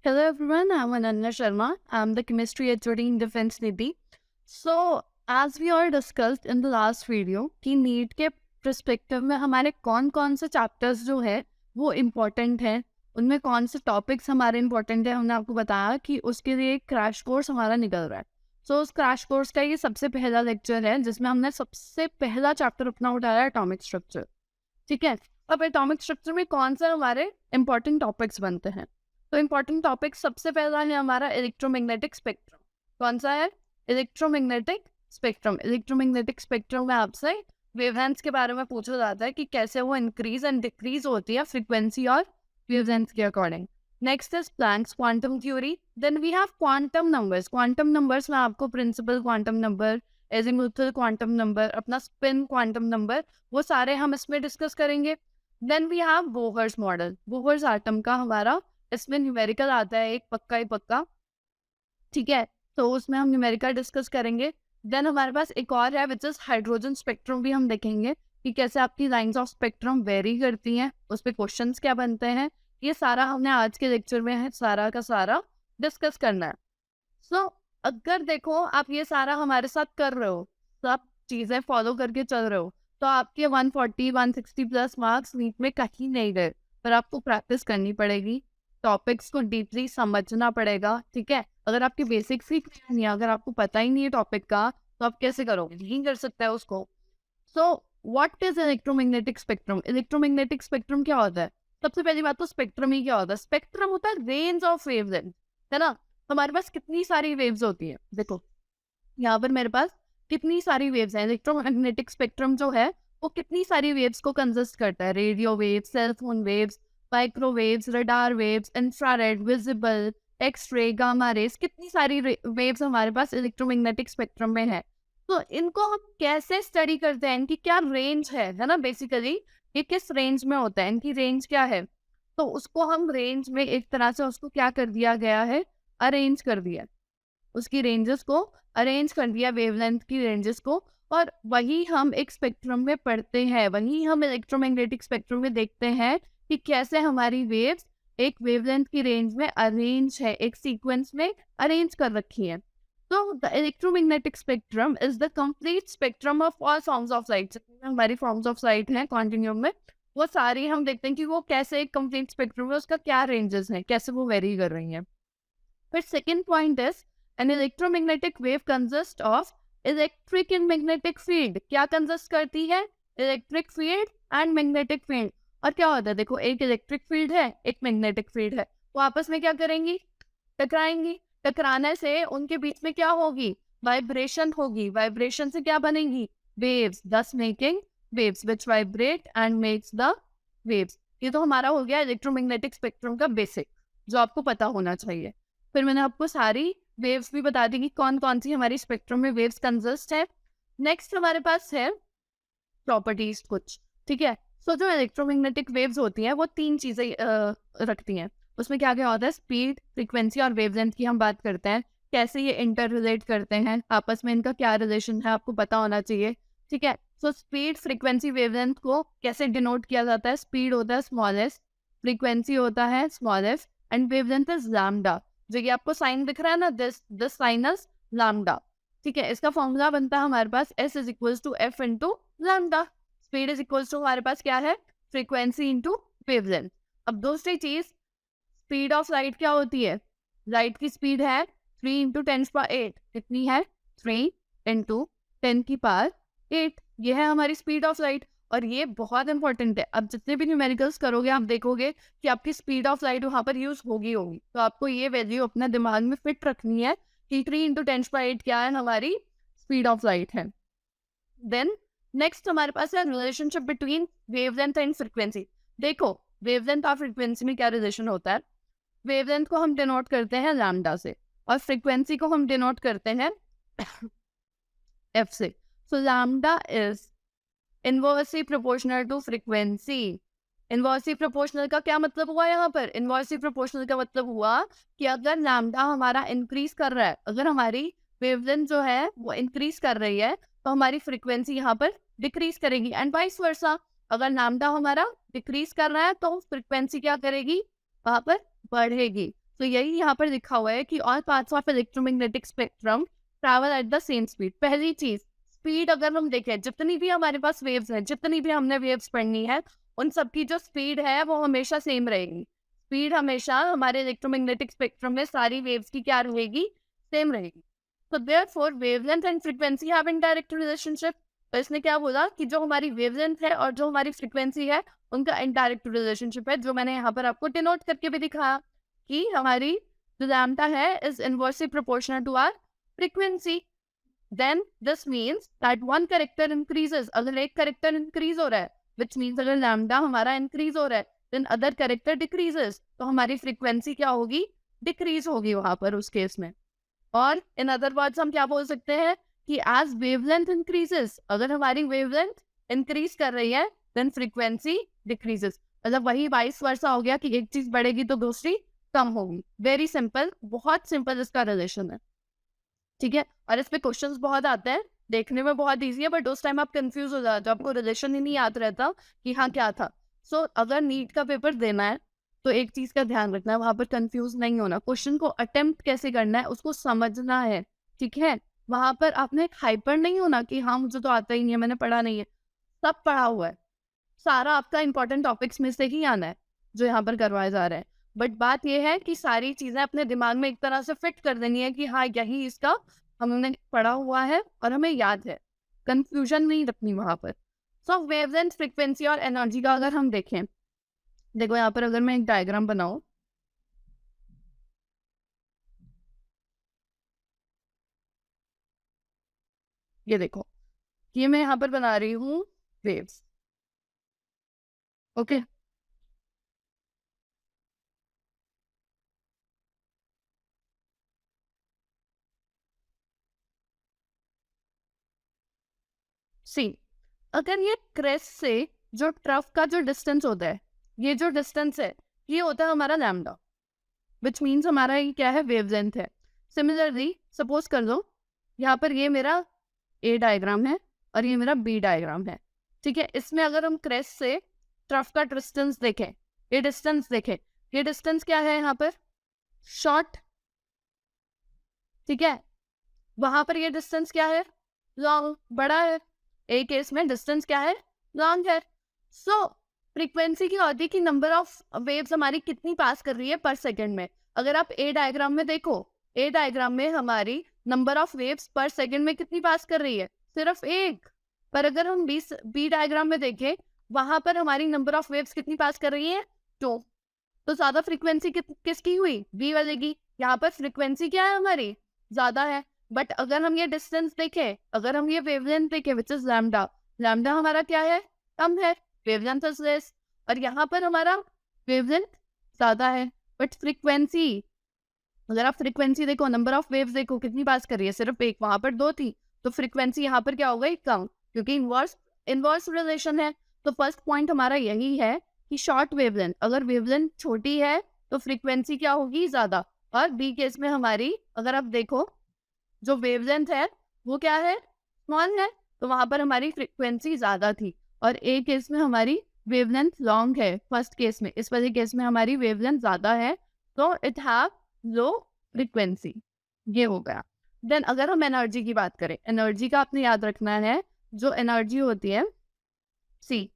Hello everyone, I'm Ananya Sharma. I'm the chemistry HOD in Defense Nidhi. So, as we all discussed in the last video कि NEET के perspective में हमारे कौन कौन से chapters जो है वो इम्पोर्टेंट हैं, उनमें कौन से टॉपिक्स हमारे इम्पोर्टेंट है, हमने आपको बताया कि उसके लिए एक क्रैश कोर्स हमारा निकल रहा है. सो उस क्रैश कोर्स का ये सबसे पहला लेक्चर है जिसमें हमने सबसे पहला चैप्टर अपना उठाया एटॉमिक स्ट्रक्चर. ठीक है, अब एटॉमिक स्ट्रक्चर में कौन से हमारे इम्पोर्टेंट टॉपिक्स बनते हैं. तो इम्पोर्टेंट टॉपिक सबसे पहला है हमारा इलेक्ट्रोमैग्नेटिक स्पेक्ट्रम. कौन सा है? Electromagnetic spectrum. इलेक्ट्रोमैग्नेटिक स्पेक्ट्रम में आपसे वेवलेंथ्स के बारे में पूछा जाता है कि कैसे वो इंक्रीज एंड डिक्रीज होती है फ्रीक्वेंसी और वेवलेंथ के according. Next is Planck's quantum theory. Then we have quantum numbers. Quantum numbers में आपको principal quantum number, azimuthal quantum number, अपना स्पिन क्वांटम नंबर, वो सारे हम इसमें डिस्कस करेंगे. Then we have Bohr's model. Bohr's atom का हमारा इसमें न्यूमेरिकल आता है, एक पक्का ही पक्का. ठीक है, तो उसमें हम न्यूमेरिकल डिस्कस करेंगे. देन हमारे पास एक और है विच इज हाइड्रोजन स्पेक्ट्रम. भी हम देखेंगे कि कैसे आपकी लाइंस ऑफ स्पेक्ट्रम वेरी करती हैं, उस पर क्वेश्चंस क्या बनते हैं. ये सारा हमने आज के लेक्चर में है सारा का सारा डिस्कस करना है. सो अगर देखो आप ये सारा हमारे साथ कर रहे हो, सब चीज़ें फॉलो करके चल रहे हो, तो आपके 140 160 प्लस मार्क्स नीट में कहीं नहीं गए. पर आपको प्रैक्टिस करनी पड़ेगी, टॉपिक्स को डीपली समझना पड़ेगा. ठीक है, अगर आपके बेसिक्स ही क्लियर नहीं है, अगर आपको पता ही नहीं है टॉपिक का, तो आप कैसे करोगे? नहीं कर सकते है उसको. So what is electromagnetic spectrum? Electromagnetic spectrum क्या होता है? सबसे पहली बात तो स्पेक्ट्रम ही क्या होता है? स्पेक्ट्रम होता है रेंज ऑफ वेवलेंथ, है ना. हमारे पास कितनी सारी वेव्स होती है, देखो यहाँ पर मेरे पास कितनी सारी वेव्स हैं. इलेक्ट्रोमैग्नेटिक स्पेक्ट्रम जो है वो कितनी सारी वेव्स को कंसिस्ट करता है. Radio waves, cellphone waves, microwaves, radar waves, infrared, visible, x ray, gamma rays, कितनी सारी वेव्स हमारे पास इलेक्ट्रोमैग्नेटिक स्पेक्ट्रम में है. तो इनको हम कैसे स्टडी करते हैं, इनकी क्या रेंज है ना. बेसिकली ये किस रेंज में होता है, इनकी रेंज क्या है, तो उसको हम रेंज में एक तरह से उसको क्या कर दिया गया है, अरेंज कर दिया. उसकी रेंजेस को अरेंज कर दिया, वेवलेंथ की रेंजेस को. और वही हम एक स्पेक्ट्रम में पढ़ते हैं, वही हम इलेक्ट्रोमैग्नेटिक स्पेक्ट्रम में देखते हैं कि कैसे हमारी वेव्स एक वेवलेंथ की रेंज में अरेंज है, एक सीक्वेंस में अरेंज कर रखी है. तो the electromagnetic spectrum is the complete spectrum of all forms of light. हमारी फॉर्म्स ऑफ लाइट हैं कॉन्टिन्यूम में, वो सारी हम देखते हैं कि वो कैसे एक कंप्लीट स्पेक्ट्रम है, उसका क्या रेंजेस हैं, कैसे वो वेरी कर रही हैं. फिर second point is an electromagnetic wave consists of electric and magnetic field. क्या कंसिस्ट करती है? Electric field and magnetic field. और क्या होता है, देखो एक इलेक्ट्रिक फील्ड है, एक मैग्नेटिक फील्ड है, वो आपस में क्या करेंगी? टकराएंगी. टकराने से उनके बीच में क्या होगी? वाइब्रेशन होगी. वाइब्रेशन से क्या बनेगी? Waves, thus making waves which vibrate and makes the waves. ये तो हमारा हो गया इलेक्ट्रोमैग्नेटिक स्पेक्ट्रम का बेसिक, जो आपको पता होना चाहिए. फिर मैंने आपको सारी वेव्स भी बता दी कि कौन कौन सी हमारी स्पेक्ट्रम में वेव्स कंसिस्ट है. नेक्स्ट हमारे पास है प्रॉपर्टीज कुछ. ठीक है, सो जो इलेक्ट्रोमैग्नेटिक वेव्स होती हैं वो तीन चीजें रखती हैं. उसमें क्या क्या होता है? स्पीड, फ्रीक्वेंसी और वेवलेंथ की हम बात करते हैं. कैसे ये इंटर रिलेट करते हैं आपस में, इनका क्या रिलेशन है आपको पता होना चाहिए. ठीक है, सो स्पीड, फ्रीक्वेंसी, वेवलेंथ को कैसे डिनोट किया जाता है? स्पीड होता है स्मॉल एस, फ्रीक्वेंसी होता है small F, and wavelength is lambda. जो ये आपको साइन दिख रहा है ना, दिस साइन इज लैम्डा. ठीक है, इसका फॉर्मूला बनता है हमारे पास S is equals to F into lambda. Speed is equals to हमारे पास क्या है? Frequency into wavelength. अब दूसरी चीज, स्पीड ऑफ लाइट क्या होती है? लाइट की स्पीड है 3 इंटू 10⁸. कितनी है? 3 इंटू 10⁸. ये है हमारी स्पीड ऑफ लाइट. और ये बहुत इंपॉर्टेंट है. अब जितने भी न्यूमेरिकल्स करोगे आप देखोगे कि आपकी स्पीड ऑफ लाइट वहाँ पर यूज होगी. तो आपको ये वैल्यू अपने दिमाग में फिट रखनी है कि 3 इंटू 10⁸ क्या है? हमारी स्पीड ऑफ लाइट है. देन नेक्स्ट हमारे पास है relationship between wavelength and frequency. देखो वेवलेंथ और फ्रीक्वेंसी में क्या रिलेशन होता है? वेवलेंथ को हम डिनोट करते हैं लैम्डा से, और फ्रीक्वेंसी को हम डिनोट करते हैं F से. So lambda is inversely proportional to frequency. Inversely proportional का क्या मतलब हुआ यहाँ पर? इनवर्सली प्रोपोर्शनल का मतलब हुआ कि अगर लैम्डा हमारा इंक्रीज कर रहा है, अगर हमारी वेवलेंथ जो है वो इंक्रीज कर रही है, तो हमारी फ्रीक्वेंसी यहाँ पर डिक्रीज करेगी. एंड वाइस वर्सा, अगर लैम्डा हमारा डिक्रीज कर रहा है तो फ्रीक्वेंसी क्या करेगी? वहां पर बढ़ेगी. तो यही यहाँ पर लिखा हुआ है कि all parts of electromagnetic spectrum travel at the same speed. पहली चीज, स्पीड अगर हम देखें, जितनी भी हमारे पास वेव्स हैं, जितनी भी हमने वेव्स पढ़नी है, उन सबकी जो स्पीड है वो हमेशा सेम रहेगी। स्पीड हमेशा हमारे इलेक्ट्रोमैग्नेटिक स्पेक्ट्रम में सारी वेव्स की क्या रहेगी, सेम रहेगी। तो therefore wavelength and frequency have indirect relationship. तो इसने क्या बोला कि जो हमारी वेवलेंथ है और जो हमारी फ्रीक्वेंसी है उनका इनडायरेक्ट रिलेशनशिप है, जो मैंने यहाँ पर आपको डिनोट करके भी दिखाया कि हमारी जो लैम्डा है is inversely proportional to our frequency. Then this means that one character increases, अगर एक कैरेक्टर इंक्रीज हो रहा है, विच मीन्स अगर लैम्डा हमारा इंक्रीज हो रहा है, देन अदर कैरेक्टर डिक्रीजेस, तो हमारी फ्रीक्वेंसी क्या होगी, डिक्रीज होगी वहां पर उस केस में। और इन अदर वर्ड्स हम क्या बोल सकते हैं कि एज वेवलेंथ इंक्रीजेस, अगर हमारी वेवलेंथ इंक्रीज कर रही है देन फ्रीक्वेंसी डिक्रीजेस। मतलब वही वाइस वर्सा हो गया कि एक चीज बढ़ेगी तो दूसरी कम होगी। वेरी सिंपल, बहुत सिंपल इसका रिलेशन है, ठीक है। और इस पे क्वेश्चंस बहुत आते हैं, देखने में बहुत इजी है, बट उस टाइम आप कंफ्यूज हो जाते हो, आपको रिलेशन ही नहीं याद रहता कि हाँ क्या था। सो अगर नीट का पेपर देना है तो एक चीज का ध्यान रखना है, वहां पर कंफ्यूज नहीं होना, क्वेश्चन को अटेम्प्ट कैसे करना है उसको समझना है, ठीक है। वहां पर आपने हाइपर नहीं होना कि हाँ मुझे तो आता ही नहीं है, मैंने पढ़ा नहीं है। सब पढ़ा हुआ है, सारा आपका इंपॉर्टेंट टॉपिक्स में से ही आना है जो यहाँ पर करवाया जा रहा है। बट बात यह है कि सारी चीजें अपने दिमाग में एक तरह से फिट कर देनी है कि हाँ यही इसका हमने पढ़ा हुआ है और हमें याद है, कंफ्यूजन नहीं रखनी वहां पर। सो वेवलेंथ, फ्रीक्वेंसी और एनर्जी का अगर हम देखें, देखो यहाँ पर अगर मैं एक डायग्राम बनाऊं, ये देखो, ये मैं यहाँ पर बना रही हूँ वेव्स, ओके। सी, अगर ये क्रेस्ट से जो ट्रफ का जो डिस्टेंस होता है, ये जो डिस्टेंस है ये होता है हमारा लैम्डा, विच मीन्स हमारा ये क्या है, वेवलेंथ है। सिमिलरली सपोज कर लो यहाँ पर ये मेरा ए डायग्राम है और ये मेरा बी डायग्राम है, ठीक है। इसमें अगर हम क्रेस्ट से ट्रफ का डिस्टेंस देखें, ये डिस्टेंस देखें, ये डिस्टेंस क्या है यहाँ पर, शॉर्ट, ठीक है। वहां पर ये डिस्टेंस क्या है, लॉन्ग, बड़ा है। एक केस में डिस्टेंस क्या है, लॉन्ग है। सो फ्रीक्वेंसी की होती है कि नंबर ऑफ वेव्स हमारी कितनी पास कर रही है पर सेकंड में। अगर आप ए डायग्राम में देखो, ए डायग्राम में हमारी नंबर ऑफ वेव्स पर सेकंड में कितनी पास कर रही है, सिर्फ एक। पर अगर हम बी डायग्राम में देखें, वहां पर हमारी नंबर ऑफ वेव्स कितनी पास कर रही है, 2। तो ज्यादा फ्रीक्वेंसी किसकी हुई, बी वाले की। यहाँ पर फ्रीक्वेंसी क्या है हमारी, ज्यादा है। बट अगर हम ये डिस्टेंस देखें, अगर हम ये वेवलेंथ देखें विच इज लैम्डा, लैम्डा हमारा क्या है, कम है, वेवलेंथ इज लेस। और यहाँ पर हमारा वेवलेंथ ज्यादा है, बट फ्रीक्वेंसी, अगर आप फ्रीक्वेंसी देखो, नंबर ऑफ वेव्स देखो कितनी पास कर रही है, सिर्फ एक, वहां पर 2 थी। तो फ्रीक्वेंसी यहाँ पर क्या हो गई, कम, क्योंकि इनवर्स रिलेशन है। तो फर्स्ट पॉइंट हमारा यही है कि शॉर्ट वेवलेंथ, अगर वेवलेंथ छोटी है तो फ्रीक्वेंसी क्या होगी, ज्यादा। और बी केस में हमारी अगर आप देखो जो वेवलेंथ है वो क्या है, स्मॉल है, तो वहां पर हमारी फ्रीक्वेंसी ज्यादा थी। और ए केस में हमारी वेवलेंथ लॉन्ग है, फर्स्ट केस में, इस वाले केस में हमारी वेवलेंथ ज्यादा है, तो इट हैव लो फ्रीक्वेंसी। ये हो गया। देन अगर हम एनर्जी की बात करें, एनर्जी का आपने याद रखना है, जो एनर्जी होती है, see,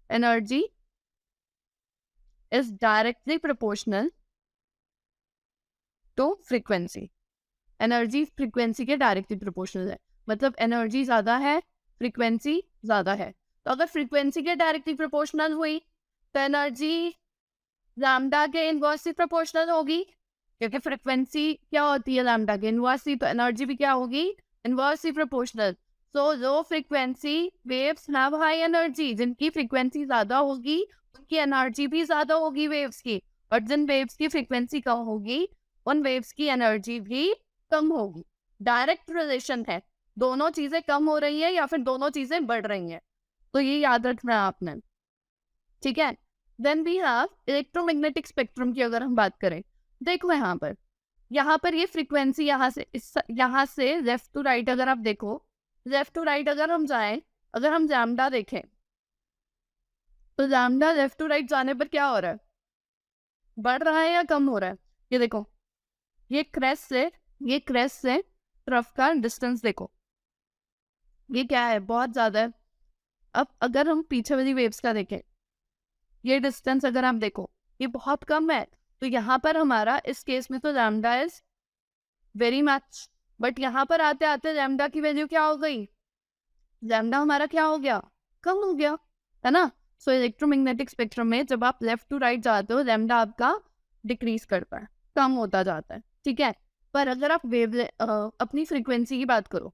energy is directly proportional to frequency. Energy frequency के डायरेक्टली प्रोपोर्शनल है, मतलब एनर्जी ज्यादा है, फ्रीक्वेंसी ज्यादा है। तो अगर फ्रीक्वेंसी के डायरेक्टली प्रोपोर्शनल हुई तो एनर्जी लैम्डा के इनवर्सली प्रोपोर्शनल होगी, क्योंकि फ्रीक्वेंसी क्या होती है, लैम्डा के इनवर्सली, तो एनर्जी भी क्या होगी, inversely proportional. So low frequency waves have high energy, जिनकी फ्रीक्वेंसी ज्यादा होगी उनकी एनर्जी भी ज्यादा होगी वेव्स की, और जिन वेव्स की फ्रीक्वेंसी कम होगी उन वेव्स की एनर्जी भी कम होगी। डायरेक्ट रिलेशन है, दोनों चीजें कम हो रही है या फिर दोनों चीजें बढ़ रही हैं, तो ये याद रखना है आपने, ठीक है। Then we have electromagnetic spectrum की अगर हम बात करें, देखो यहाँ पर ये फ्रीक्वेंसी यहाँ से लेफ्ट टू राइट अगर आप देखो, लेफ्ट टू राइट अगर हम जाएं, अगर हम लैम्डा देखें तो लैम्डा लेफ्ट टू राइट जाने पर क्या हो रहा है, बढ़ रहा है या कम हो रहा है, ये देखो, ये क्रेस्ट से ट्रफ का डिस्टेंस देखो, ये क्या है, बहुत ज्यादा है। अब अगर हम पीछे वाली वेव्स का देखें, ये डिस्टेंस अगर आप देखो ये बहुत कम है, तो यहाँ पर हमारा इस केस में तो lambda is very much, but यहाँ पर आते आते लैम्डा की वैल्यू क्या हो गई, लैम्डा हमारा क्या हो गया, कम हो गया, है ना। सो इलेक्ट्रोमैग्नेटिक स्पेक्ट्रम में जब आप लेफ्ट टू राइट जाते हो, लैम्डा आपका डिक्रीज करता है, कम होता जाता है, ठीक है। पर अगर आप अपनी फ्रीक्वेंसी की बात करो,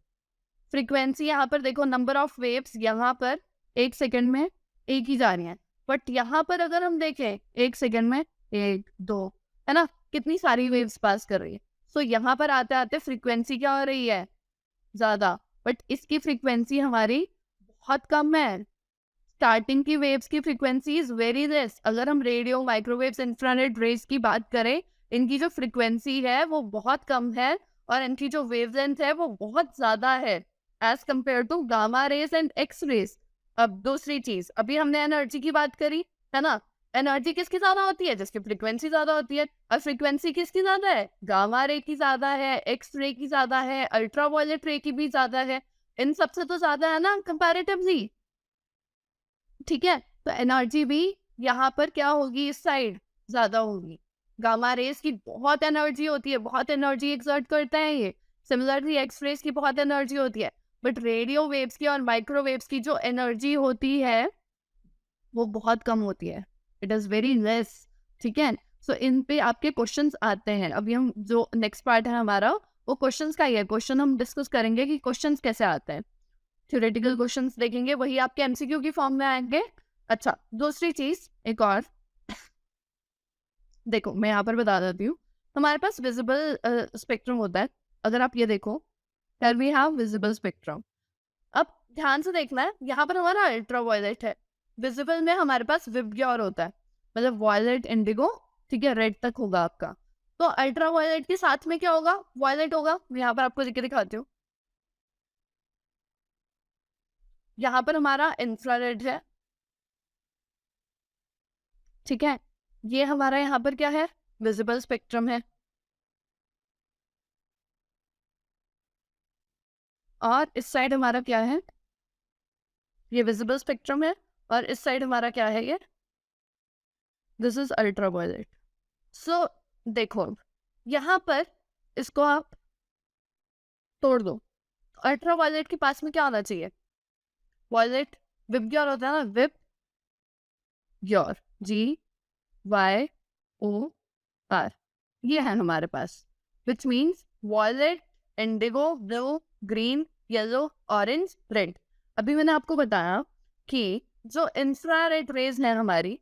फ्रीक्वेंसी यहाँ पर देखो, नंबर ऑफ वेव्स यहाँ पर 1 सेकंड में एक ही जा रही हैं, बट यहाँ पर अगर हम देखें 1 सेकंड में 1 2, है ना, कितनी सारी वेव्स पास कर रही है। सो यहाँ पर आते आते फ्रीक्वेंसी क्या हो रही है, ज्यादा, बट इसकी फ्रीक्वेंसी हमारी बहुत कम है। स्टार्टिंग की वेव्स की फ्रीक्वेंसी इज वेरी लेस। अगर हम रेडियो, माइक्रोवेव्स, इंफ्रारेड रेज की बात करें, इनकी जो फ्रीक्वेंसी है वो बहुत कम है, और इनकी जो वेवलेंथ है वो बहुत ज्यादा है as compare to gamma rays and x rays. अब दूसरी चीज, अभी हमने एनर्जी की बात करी, है ना, एनर्जी किसकी ज्यादा होती है, जिसकी फ्रीक्वेंसी ज्यादा होती है, और फ्रीक्वेंसी किसकी ज्यादा है, गामा रे की ज्यादा है, एक्स रे की ज्यादा है, अल्ट्रावायलेट रे की भी ज्यादा है, इन सबसे तो ज्यादा है ना कंपैरेटिवली, ठीक है। तो एनर्जी भी यहाँ पर क्या होगी, इस साइड ज्यादा होगी। गामा रेस की बहुत एनर्जी होती है, बहुत एनर्जी एक्सर्ट करते हैं ये। सिमिलरली एक्स रेस की बहुत एनर्जी होती है, बट रेडियो वेव्स की और माइक्रोवेव्स की जो एनर्जी होती है वो बहुत कम होती है, इट इज वेरी लेस, ठीक है। सो इन पे आपके क्वेश्चंस आते हैं। अभी हम जो नेक्स्ट पार्ट है हमारा वो क्वेश्चंस का ही है, क्वेश्चन हम डिस्कस करेंगे कि क्वेश्चंस कैसे आते हैं। थ्योरेटिकल क्वेश्चंस देखेंगे, वही आपके एमसीक्यू की फॉर्म में आएंगे। अच्छा, दूसरी चीज एक और देखो, मैं यहाँ पर बता देती हूँ, हमारे पास विजिबल स्पेक्ट्रम होता है। अगर आप ये देखो, here we have visible spectrum. अब ध्यान से देखना है, यहाँ पर हमारा अल्ट्रावायलेट है, विजिबल में हमारे पास विबग्योर होता है, मतलब वायलेट, इंडिगो, ठीक है, रेड तक होगा आपका। तो अल्ट्रावायलेट के साथ में क्या होगा, वायलेट होगा। यहाँ पर आपको लिख के दिखाती हूँ, यहाँ पर हमारा इंफ्रारेड है, ठीक है। ये हमारा यहाँ पर क्या है, विजिबल स्पेक्ट्रम है, और इस साइड हमारा क्या है, ये विजिबल स्पेक्ट्रम है, और इस साइड हमारा क्या है, ये दिस इज अल्ट्रावायलेट। सो देखो, यहाँ पर इसको आप तोड़ दो, अल्ट्रावायलेट के पास में क्या होना चाहिए, वायलेट, विबग्योर होता है ना, विब ग्योर, GYOR, ये है हमारे पास, which means violet, indigo, blue, green, yellow, orange, red. अभी मैंने आपको बताया कि जो इंफ्रारेड रेज है हमारी,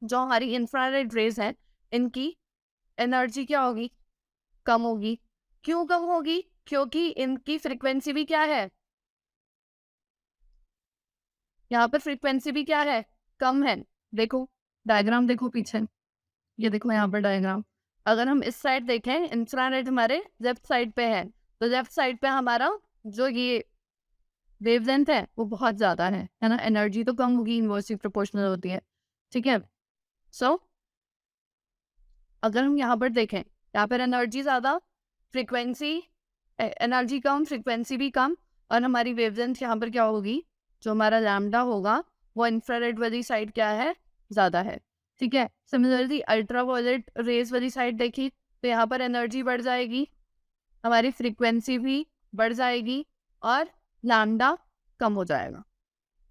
जो हमारी इंफ्रारेड रेज है, इनकी एनर्जी क्या होगी, कम होगी। क्यों कम होगी, क्योंकि इनकी फ्रीक्वेंसी भी क्या है, यहाँ पर फ्रीक्वेंसी भी क्या है, कम है। देखो डायग्राम देखो पीछे, ये देखो यहाँ पर डायग्राम। अगर हम इस साइड देखें, इंफ्रारेड हमारे लेफ्ट साइड पे है, तो लेफ्ट साइड पे हमारा जो ये वेवलेंथ है वो बहुत ज्यादा है ना, एनर्जी तो कम होगी, इनवर्सली प्रोपोर्शनल होती है, ठीक है। सो अगर हम यहाँ पर देखें, यहाँ पर एनर्जी ज्यादा, फ्रीक्वेंसी, एनर्जी कम, फ्रीक्वेंसी भी कम, और हमारी वेवलेंथ यहाँ पर क्या होगी, जो हमारा लैम्डा होगा वो इंफ्रारेड वाली साइड क्या है, ज्यादा है, ठीक है। सिमिलरली अल्ट्रावायलेट रेज वाली साइड देखी, तो यहाँ पर एनर्जी बढ़ जाएगी, हमारी फ्रीक्वेंसी भी बढ़ जाएगी, और लैम्डा कम हो जाएगा।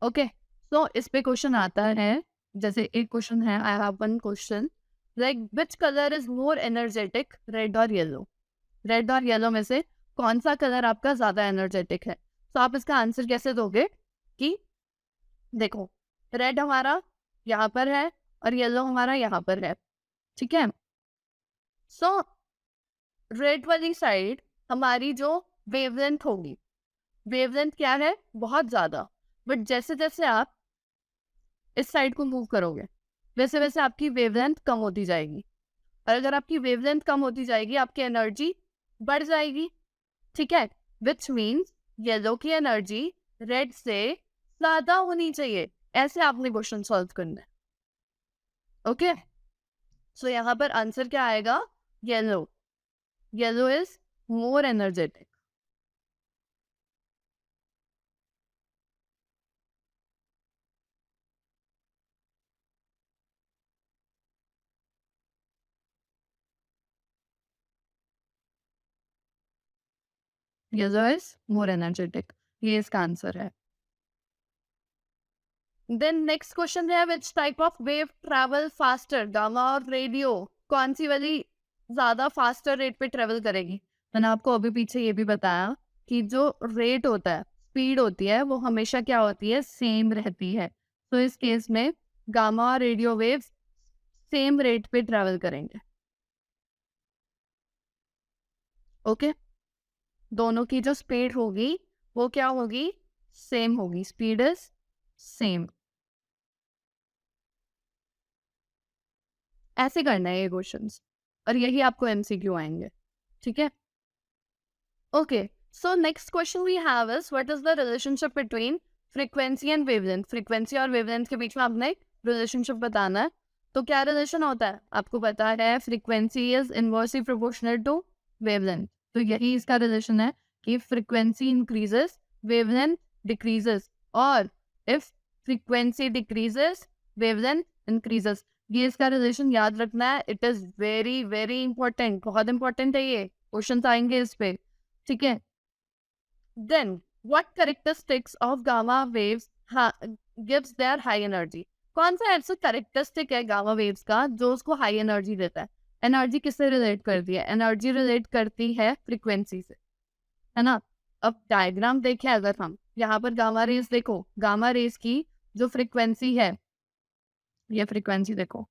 ओके, तो इस पे क्वेश्चन आता है, जैसे एक क्वेश्चन है, I have one question like which colour is more energetic, red और येलो। रेड और येलो में से कौन सा कलर आपका ज्यादा एनर्जेटिक है। तो आप इसका आंसर कैसे दोगे कि देखो, रेड हमारा यहाँ पर है और येलो हमारा यहाँ पर है, ठीक है। सो रेड वाली साइड हमारी जो वेवलेंथ होगी, वेवलेंथ क्या है, बहुत ज्यादा, बट जैसे जैसे आप इस साइड को मूव करोगे वैसे वैसे आपकी वेवलेंथ कम होती जाएगी, और अगर आपकी वेवलेंथ कम होती जाएगी आपकी एनर्जी बढ़ जाएगी, ठीक है। विच मीन्स येलो की एनर्जी रेड से ज्यादा होनी चाहिए। ऐसे आपने क्वेश्चन सॉल्व करना है, ओके। सो यहाँ पर आंसर क्या आएगा? Yellow. Yellow is more energetic. Yellow is more energetic. ये इसका आंसर है. देन नेक्स्ट क्वेश्चन है, which type of wave travel faster, gamma और रेडियो? कौन सी वाली ज्यादा फास्टर रेट पे ट्रेवल करेगी? मैंने आपको अभी पीछे ये भी बताया कि जो रेट होता है, स्पीड होती है, वो हमेशा क्या होती है? सेम रहती है. तो इस केस में गामा और रेडियो वेव्स सेम रेट पे ट्रेवल करेंगे. ओके, दोनों की जो स्पीड होगी वो क्या होगी? सेम होगी. Speed is same. ऐसे करना है ये क्वेश्चंस, और यही आपको एमसीक्यू आएंगे. ठीक है. Okay, so next question we have is, what is the relationship between frequency and wavelength? Frequency और वेवलेंथ के बीच में आपने रिलेशनशिप बताना है. तो क्या रिलेशन होता है? आपको पता है frequency is inversely proportional to wavelength. तो यही इसका रिलेशन है कि फ्रीक्वेंसी इंक्रीजेस, वेवलेंथ डिक्रीजेस, और if frequency decreases, wavelength increases. ये इसका रिलेशन याद रखना है. It is very very important. बहुत इंपॉर्टेंट है ये. क्वेश्चन आएंगे इस पे. ठीक है. Then what characteristics of gamma waves gives their high energy? कौन सा ऐसा कैरेक्टरिस्टिक है गामा वेव्स का जो उसको हाई एनर्जी देता है? एनर्जी किससे रिलेट करती है? एनर्जी रिलेट करती है फ्रीक्वेंसी से, है ना. अब डायग्राम देखें अगर हम, यहाँ पर गामा रेज देखो. गामा रेज की जो फ्रीक्वेंसी है, ये फ्रीक्वेंसी देखो,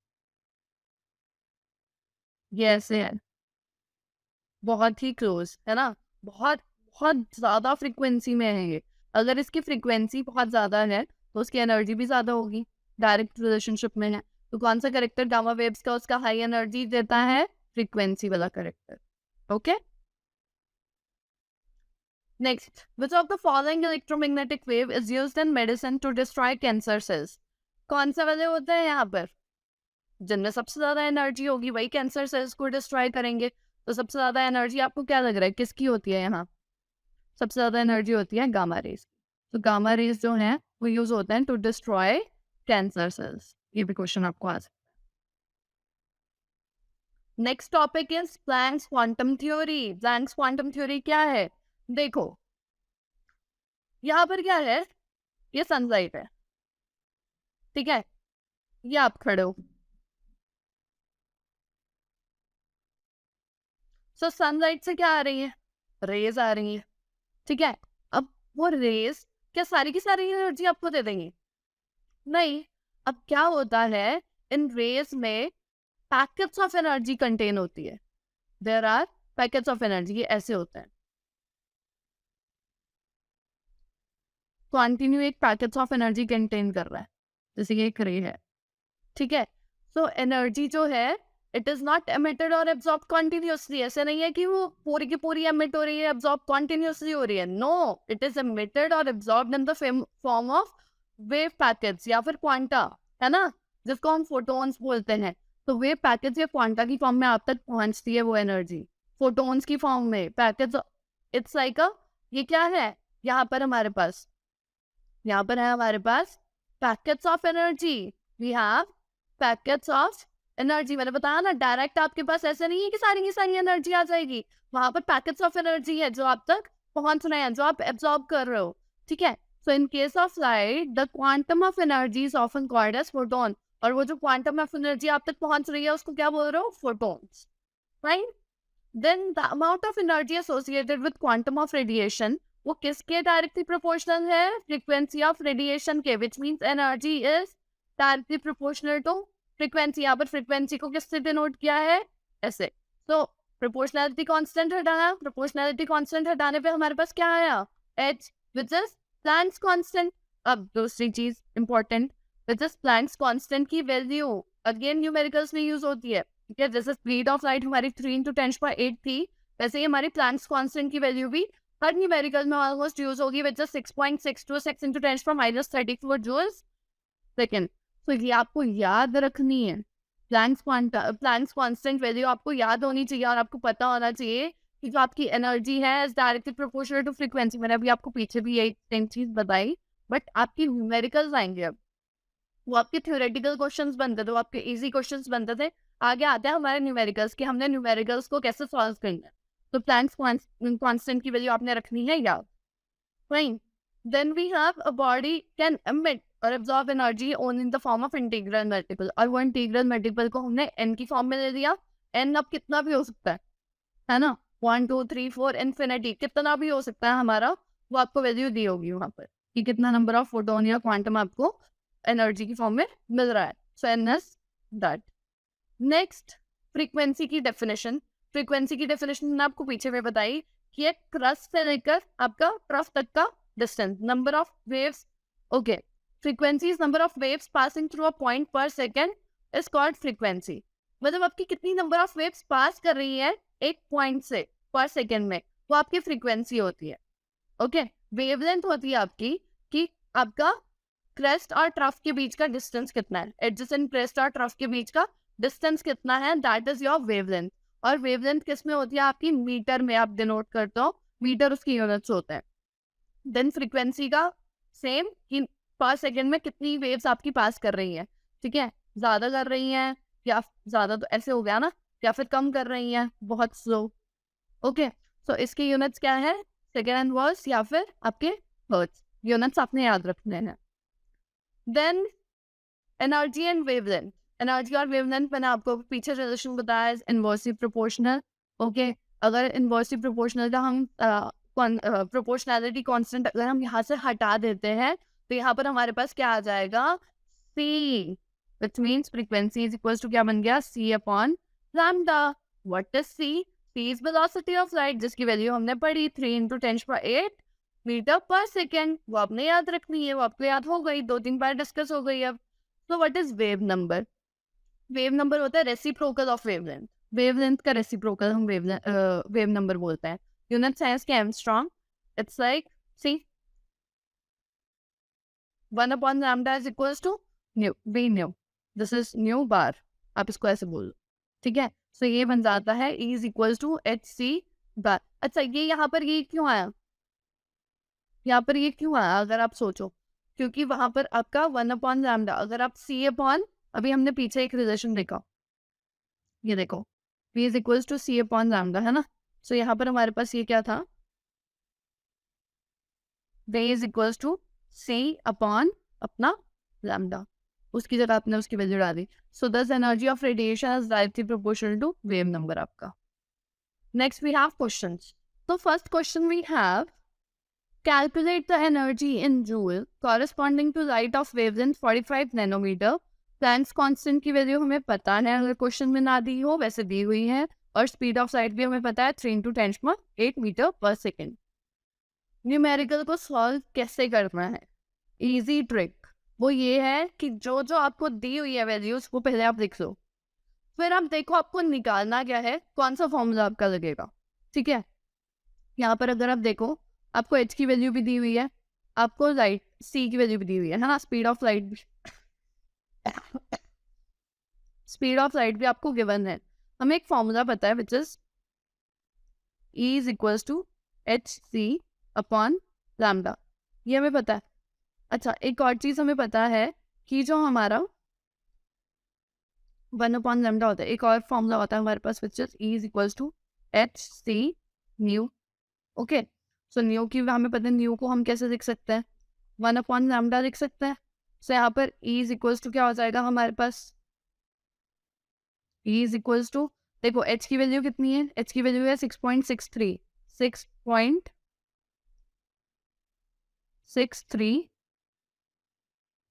ये ऐसे है, बहुत ही क्लोज है ना. बहुत बहुत ज्यादा फ्रीक्वेंसी में है ये. अगर इसकी फ्रीक्वेंसी बहुत ज्यादा है तो उसकी एनर्जी भी ज्यादा होगी. डायरेक्ट रिलेशनशिप में है. तो कौन सा करेक्टर गामा वेव्स का उसका हाई एनर्जी देता है? फ्रीक्वेंसी वाला character. Okay. Next, which of the following electromagnetic wave is used in medicine to destroy cancer cells? कौन सा वाले होते हैं यहाँ पर? जिनमें सबसे ज्यादा एनर्जी होगी वही कैंसर सेल्स को डिस्ट्रॉय करेंगे. तो सबसे ज्यादा एनर्जी आपको क्या लग रहा है किसकी होती है? यहाँ सबसे ज्यादा एनर्जी होती है गामा रेज. तो गामा रेज जो है वो यूज होते हैं टू डिस्ट्रॉय कैंसर सेल्स. ये भी क्वेश्चन आपको आ सकता है. Next topic is Planck's quantum theory. Planck's quantum theory क्या है? देखो, यहाँ पर क्या है? ये सनलाइट है. ठीक है, ये आप खड़े हो. सो सनलाइट से क्या आ रही है? रेज आ रही है. ठीक है. अब वो रेज क्या सारी की सारी एनर्जी आपको दे देंगी? नहीं. अब क्या होता है, इन रेज में पैकेट्स ऑफ एनर्जी कंटेन होती है. There are packets of energy. ये ऐसे होते हैं. कंटिन्यू एक पैकेट्स ऑफ एनर्जी कंटेन कर रहा है, जैसे ये एक रे है. ठीक है. सो एनर्जी जो है, इट इज नॉट एमिटेड और एब्जॉर्ब कॉन्टिन्यूसली. ऐसे नहीं है कि वो पूरी की पूरी एमिट हो रही है, एब्जॉर्ब कॉन्टिन्यूसली हो रही है. नो, इट इज एमिटेड और absorbed in the form of wave packets या फिर क्वांटा, है ना, जिसको हम फोटोन्स बोलते हैं. तो वेव पैकेट्स या क्वांटा की फॉर्म में आप तक पहुंचती है वो एनर्जी, फोटोन्स की फॉर्म में. पैकेट्स, इट्स लाइक अ, ये क्या है यहाँ पर हमारे पास? यहाँ पर है हमारे पास packets of energy. We have packets of energy. मैंने बताया ना, डायरेक्ट आपके पास ऐसे नहीं है कि सारी की सारी एनर्जी आ जाएगी. वहां पर पैकेट्स ऑफ एनर्जी है जो आप तक पहुंच रहे हैं, जो आप एब्जॉर्ब कर रहे हो. ठीक है. So in case of light, the quantum of energy is often called as photon. और वो जो क्वांटम ऑफ एनर्जी आप तक पहुंच रही है उसको क्या बोल रहे हो? Photons. Right. Then the amount of energy associated with quantum of radiation, वो किसके डायरेक्टली प्रोपोर्शनल है? फ्रीक्वेंसी ऑफ रेडिएशन के. Which means energy is directly proportional to frequency. यहाँ पर फ्रीक्वेंसी को किससे डिनोट किया है? ऐसे. तो प्रोपोर्शनैलिटी कांस्टेंट हटाना. प्रोपोर्शनैलिटी कांस्टेंट हटाने पे हमारे पास क्या आया? h, which is Planck's constant. अब दूसरी चीज important, which is Planck's constant की वैल्यू अगेन न्यूमेरिकल्स में यूज होती है. ठीक है. जैसे स्पीड ऑफ लाइट हमारी 3 × 10⁸ थी, वैसे ही हमारी प्लैंक्स कांस्टेंट की वैल्यू भी हर न्यूमेरिकल में ऑलमोस्ट यूज होगी, विच इज 6.62 × 10⁻³ जूल्स सेकंड. तो ये आपको याद रखनी है. प्लैंक्स कांस्टेंट वैल्यू आपको याद होनी चाहिए और आपको पता होना चाहिए कि जो आपकी एनर्जी है is directly proportional to frequency. मैंने अभी आपको पीछे भी यही सेम चीज बताई, बट आपकी न्यूमेरिकल्स आएंगे अब। वो आपके थ्योरेटिकल क्वेश्चंस बनते थे, वो आपके इजी क्वेश्चंस बनते थे। आगे आते हैं हमारे न्यूमेरिकल्स कि हमने न्यूमेरिकल्स को कैसे सॉल्व करना है। तो प्लैंक्स कांस्टेंट की वैल्यू आपने रखनी है याद। Fine. Then we have a body can emit or absorb energy only in the form of integral multiple, और वो integral multiple को हमने n की फॉर्म में ले दिया। n अब कितना भी हो सकता है ना, 1 2 3 4 इन्फिनिटी, कितना भी हो सकता है हमारा, वो आपको वैल्यू दी होगी वहां पर कि कितना नंबर ऑफ फोटोन या क्वांटम आपको एनर्जी की फॉर्म में मिल रहा है। सो एन एस दैट। नेक्स्ट, फ्रीक्वेंसी की डेफिनेशन। फ्रीक्वेंसी की डेफिनेशन मैंने आपको पीछे में बताई कि एक क्रस्ट से लेकर आपका ट्रफ तक का distance, number of waves. Okay, frequency is number of waves passing through a point पर सेकेंड इज कॉल्ड फ्रीक्वेंसी। मतलब आपकी कितनी नंबर ऑफ वेव्स पास कर रही है एक पॉइंट से पर सेकेंड में, वो आपकी फ्रीक्वेंसी होती है। ओके, वेवलेंथ होती है आपकी कि आपका क्रेस्ट और ट्रफ के बीच का डिस्टेंस कितना है, एडजेसेंट क्रेस्ट और ट्रफ के बीच का डिस्टेंस कितना है, दैट इज योर वेवलेंथ। और वेवलेंथ किस में होती है आपकी, मीटर में आप डिनोट करते हो, मीटर उसकी यूनिट्स होते हैं। देन फ्रीक्वेंसी का सेम कि पर सेकेंड में कितनी वेव्स आपकी पास कर रही है, ठीक है, ज्यादा कर रही हैं या ज्यादा तो ऐसे हो गया ना, या फिर कम कर रही हैं बहुत स्लो। ओके, सो इसकी यूनिट्स क्या है, सेकेंड एंड वर्स या फिर आपके हर्ट्ज, यूनिट्स आपने याद रखने हैं। Then energy and wavelength. Energy और वेवलेंथ मैंने आपको पीछे रिलेशन बताया है, इनवर्सली प्रोपोर्शनल। ओके, अगर इनवर्सली प्रोपोर्शनल का हम प्रोपोर्शनैलिटी कांस्टेंट अगर हम यहाँ से हटा देते हैं तो यहाँ पर हमारे पास क्या आ जाएगा, c, which means frequency is equals to क्या बन गया, c upon lambda। what is c? c is velocity of light, जिसकी वैल्यू हमने पढ़ी 3 × 10⁸ मीटर पर सेकेंड। वो आपने याद रखनी है, वो आपको याद हो गई, 2-3 बार डिस्कस हो गई अब। तो what is wave number? Wave number होता है रेसिप्रोकल ऑफ वेवलेंथ। वेवलेंथ का रेसिप्रोकल हम वेव नंबर बोलते हैं। यूनिट्स है इसके angstrom. It's like see 1 upon lambda is equals to nu, we nu, this is nu bar, आप इसको ऐसे बोल लो, ठीक है। सो ये बन जाता है E is equals to hc बार। अच्छा, ये यहाँ पर ये क्यों आया, यहाँ पर ये क्यों आया अगर आप सोचो, क्योंकि वहां पर आपका 1 upon lambda, अगर आप c upon, अभी हमने पीछे एक रिलेशन देखा, ये देखो v is equals to c upon lambda, है ना। सो यहाँ पर हमारे पास ये क्या था, v is equals to c upon अपना lambda, उसकी जगह आपने उसकी वैल्यू डाली। So this energy of radiation is directly proportional to wave number आपका। Next we have questions. तो first question we have, calculate the energy in joule corresponding to light of wavelength 45 nanometer। Planck's constant की value हमें पता है, अगर question में ना दी हो, वैसे दी हुई है, और स्पीड ऑफ लाइट भी हमें पता है 3 × 10⁸ मीटर पर सेकेंड। न्यूमेरिकल को सॉल्व कैसे करना है, इजी ट्रिक वो ये है कि जो जो आपको दी हुई है वैल्यूज वो पहले आप लिख लो, फिर आप देखो आपको निकालना क्या है, कौन सा फॉर्मूला आपका लगेगा, ठीक है। यहाँ पर अगर आप देखो आपको h की वैल्यू भी दी हुई है, आपको लाइट c की वैल्यू भी दी हुई है ना, स्पीड ऑफ लाइट भी स्पीड ऑफ लाइट भी आपको गिवन है। हमें एक फॉर्मूला पता है which is E is equals to hc upon lambda, ये हमें पता है। अच्छा, एक और चीज हमें पता है कि जो हमारा 1 upon lambda होता है, एक और फॉर्मूला होता है हमारे पास which is E is equals to hc nu. Okay, so nu की हमें पता है, न्यू को हम कैसे लिख सकते हैं, 1 upon lambda लिख सकते हैं। सो यहाँ पर E is equals to क्या हो जाएगा हमारे पास, E is equals to, देखो h की वैल्यू कितनी है, h की वैल्यू है 6.63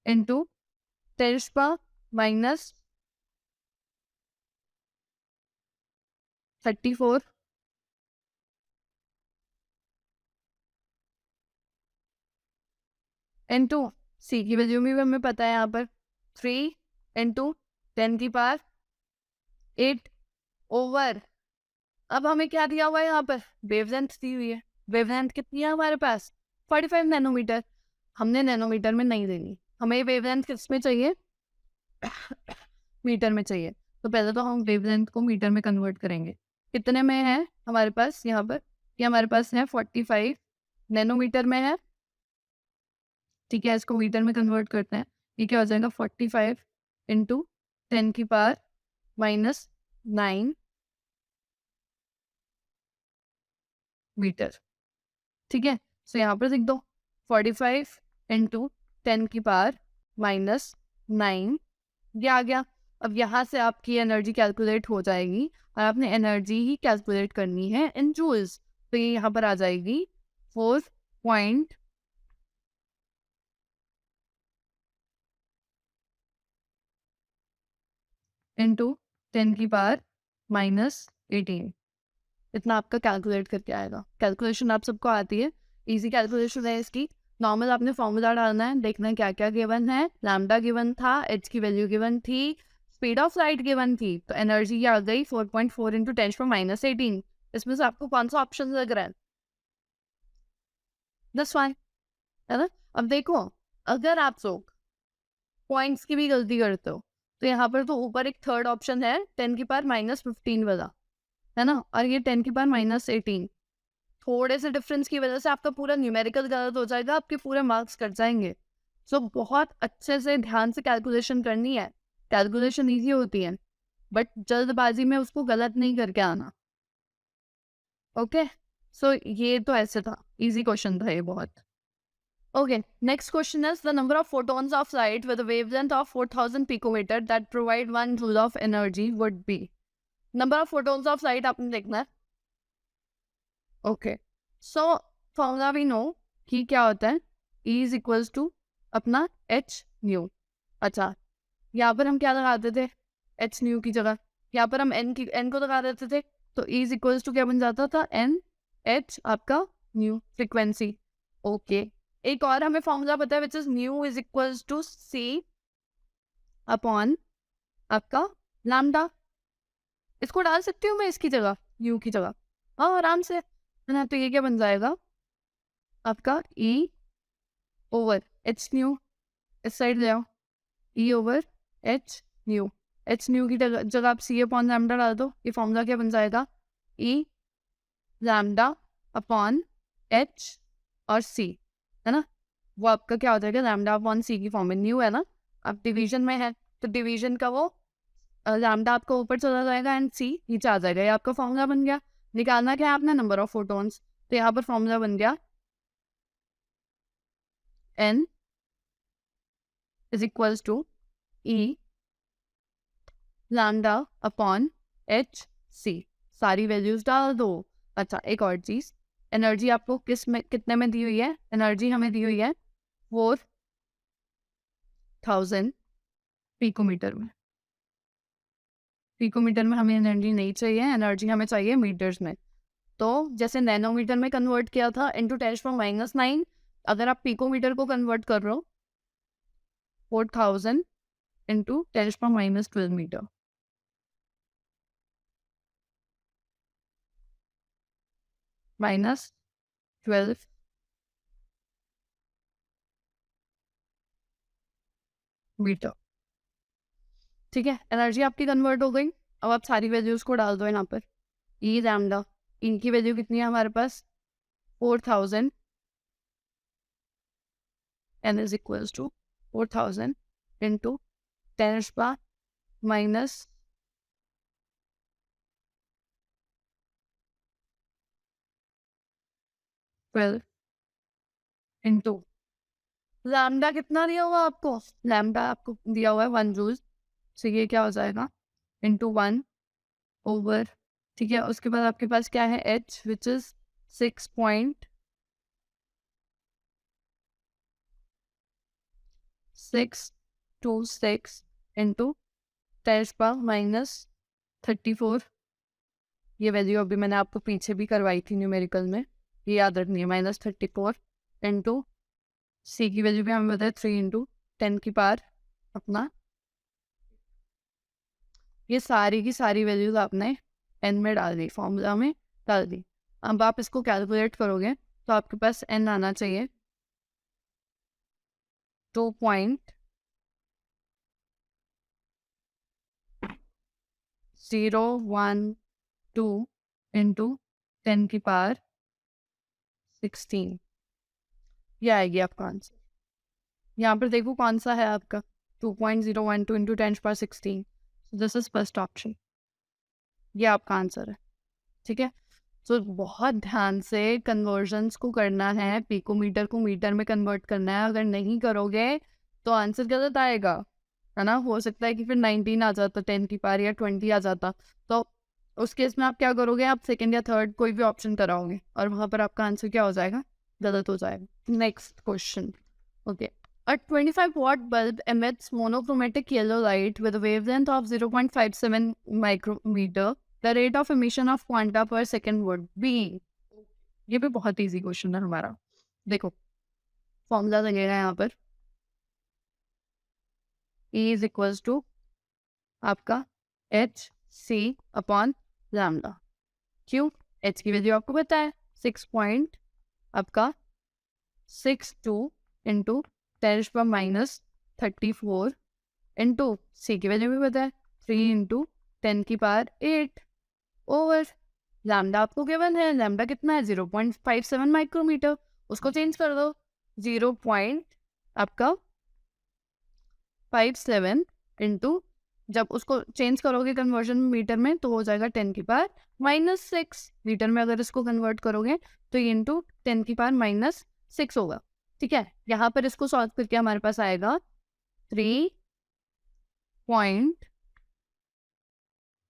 into 10⁻34 इंटू सी की वैल्यू भी हमें पता है यहाँ पर 3 × 10⁸ ओवर, अब हमें क्या दिया हुआ है यहाँ पर, वेवलेंथ दी हुई है। वेवलेंथ कितनी है हमारे पास, 45 नैनोमीटर। हमने नैनोमीटर में नहीं देनी, हमें वेवलेंथ किस में चाहिए मीटर में चाहिए। तो पहले तो हम वेवलेंथ को मीटर में कन्वर्ट करेंगे। कितने में है हमारे पास यहाँ पर? ये हमारे पास है 45 नैनोमीटर में है। ठीक है, इसको मीटर में कन्वर्ट करते हैं। ये क्या हो जाएगा? 45 इंटू 10⁻⁻9 मीटर। ठीक है, सो यहाँ पर लिख दो 45 इंटू 10⁻⁻9, ये आ गया। अब यहाँ से आपकी एनर्जी कैलकुलेट हो जाएगी और आपने एनर्जी ही कैलकुलेट करनी है इन जूल्स। तो ये यहाँ पर आ जाएगी 4 पॉइंट इंटू 10⁻⁻18, इतना आपका कैलकुलेट करके आएगा। कैलकुलेशन आप सबको आती है, इजी कैलकुलेशन है इसकी। नॉर्मल आपने फॉर्मूला डालना है, देखना है क्या क्या गिवन है। लैम्डा गिवन था, एच की वैल्यू गिवन थी, स्पीड ऑफ लाइट गिवन थी, तो एनर्जी आ गई 4.4 इंटू 10⁻⁻18। इसमें से आपको कौन सा ऑप्शन लग रहा है? दस वाई, है ना। अब देखो, अगर आप लोग पॉइंट्स की भी गलती करते हो तो यहाँ पर तो ऊपर एक थर्ड ऑप्शन है 10⁻⁻15 वाला, है ना, और ये 10⁻⁻18। थोड़े से डिफरेंस की वजह से आपका पूरा न्यूमेरिकल गलत हो जाएगा, आपके पूरे मार्क्स कट जाएंगे। सो बहुत अच्छे से ध्यान से कैलकुलेशन करनी है। कैलकुलेशन इजी होती है, बट जल्दबाजी में उसको गलत नहीं करके आना। ओके, सो ये तो ऐसे था, इजी क्वेश्चन था ये बहुत। Okay, next question is the number of photons of light with a wavelength of 4000 picometer that provide 1 joule of energy would be. Number of photons of light आपने देखना है। Okay, so formula we know कि क्या होता है, E is equals to अपना h nu। अच्छा, यहाँ पर हम क्या लगाते थे? h nu की जगह यहाँ पर हम n को लगा देते थे, तो E is equals to क्या बन जाता था? n h आपका nu फ्रिक्वेंसी। ओके, एक और हमें फॉर्मूला पता है which is nu is equals to c upon आपका लैम्डा। इसको डाल सकती हूँ मैं इसकी जगह, न्यू की जगह, हाँ आराम से, है ना। तो ये क्या बन जाएगा आपका ई ओवर एच न्यू, इस साइड ले आओ, ई over H new. H new की जगह आप सी अपॉन लैम्डा डाल दो, ये फॉर्मूला क्या बन जाएगा? ई लैम्डा अपॉन एच और सी, है ना। वो आपका क्या हो जाएगा? लैम्डा अपॉन सी की फॉर्म में, न्यू है ना, अब डिवीजन में है तो डिवीजन का वो लैम्डा आपका ऊपर चला जाएगा एंड सी नीचे आ जाएगा। ये आपका फॉर्मूला बन गया। निकालना क्या है आपने? Number of photons. तो यहाँ पर फॉर्मूला बन गया n is equals to E lambda upon h c. सारी वैल्यूज डाल दो। अच्छा, एक और चीज, एनर्जी आपको किस में कितने में दी हुई है? एनर्जी हमें दी हुई है 4000 पिकोमीटर में। पिकोमीटर में हमें एनर्जी नहीं चाहिए, एनर्जी हमें चाहिए मीटर्स में। तो जैसे नैनोमीटर में कन्वर्ट किया था इंटू 10⁻⁹, अगर आप पिकोमीटर को कन्वर्ट कर रहे हो 4000 इंटू 10⁻12 मीटर, -12 मीटर। ठीक है, एनर्जी आपकी कन्वर्ट हो गई। अब आप सारी वैल्यूज को डाल दो यहाँ पर। ई लैम्डा, इनकी वैल्यू कितनी है हमारे पास? 4000, n is equals to 4000 into 10⁻⁻12 into lambda कितना दिया हुआ आपको? लैम्डा आपको दिया हुआ है 1 जूल, तो ये क्या हो जाएगा? इंटू 1 ओवर, ठीक है। उसके बाद आपके पास क्या है? h which is 6.626 into 10⁻34। ये वैल्यू अभी मैंने आपको पीछे भी करवाई थी न्यूमेरिकल में, ये याद रखनी है। -34 इंटू सी की वैल्यू भी हमें बताया 3 इंटू 10 की पावर अपना, ये सारी की सारी वैल्यूज आपने एन में डाल दी, फॉर्मूला में डाल दी। अब आप इसको कैलकुलेट करोगे तो आपके पास एन आना चाहिए 2. 0 1 2 इंटू 10 की पावर 16, ये आएगी आपका आंसर। यहाँ पर देखो कौन सा है आपका 2.012 इंटू 10 की power 16, this is first option, ये आपका आंसर है। ठीक है, तो बहुत ध्यान से कन्वर्जन्स को करना है, पिकोमीटर को मीटर में कन्वर्ट करना है। अगर नहीं करोगे तो आंसर गलत आएगा, है ना। हो सकता है कि फिर 19 आ जाता 10 की पावर या 20 आ जाता, तो उस केस में आप क्या करोगे, आप सेकंड या थर्ड कोई भी ऑप्शन कराओगे और वहाँ पर आपका आंसर क्या हो जाएगा, गलत हो जाएगा। Next question, okay. A 25 watt bulb emits monochromatic yellow light with a wavelength of 0.57 micrometer. The rate of emission of quanta per second would be. ये भी बहुत इजी क्वेश्चन है हमारा। देखो फॉर्मूला लगेगा यहाँ पर, E इज इक्वल्स टू आपका एच सी अपॉन लैम्डा। क्यों, एच की वैल्यू आपको पता है 6.62 इंटू 10⁻34 इंटू सी की वैल्यू भी पता है 3 इंटू 10 की पावर 8 ओवर लैम्डा आपको गिवन है, लैम्डा कितना है 0.57 माइक्रोमीटर, उसको चेंज कर दो 0.57 इंटू, जब उसको चेंज करोगे कन्वर्जन मीटर में तो हो जाएगा 10 की पावर -6, मीटर में अगर इसको कन्वर्ट करोगे तो ये इंटू 10 की पावर -6 होगा। ठीक है, यहाँ पर इसको सॉल्व करके हमारे पास आएगा 3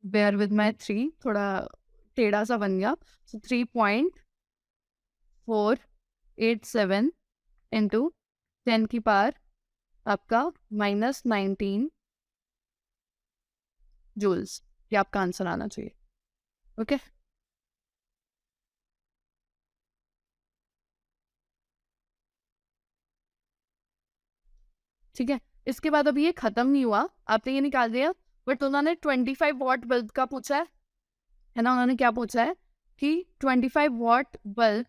बेयर विद माई 3, थोड़ा टेढ़ा सा बन गया, सो 3.487 इंटू 10 की पावर आपका -19 जूल्स, ये आपका आंसर आना चाहिए। ओके ठीक है, इसके बाद अभी ये खत्म नहीं हुआ, आपने ये निकाल दिया, बट उन्होंने 25 वॉट बल्ब का पूछा है ना। उन्होंने क्या पूछा है कि 25 वॉट बल्ब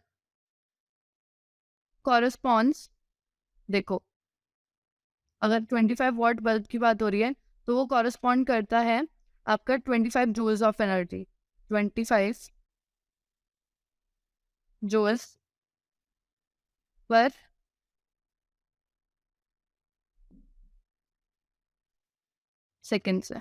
कॉरेस्पॉन्ड्स, देखो अगर 25 वॉट बल्ब की बात हो रही है तो वो कॉरेस्पॉन्ड करता है आपका 25 joules of energy, 25 joules per second से।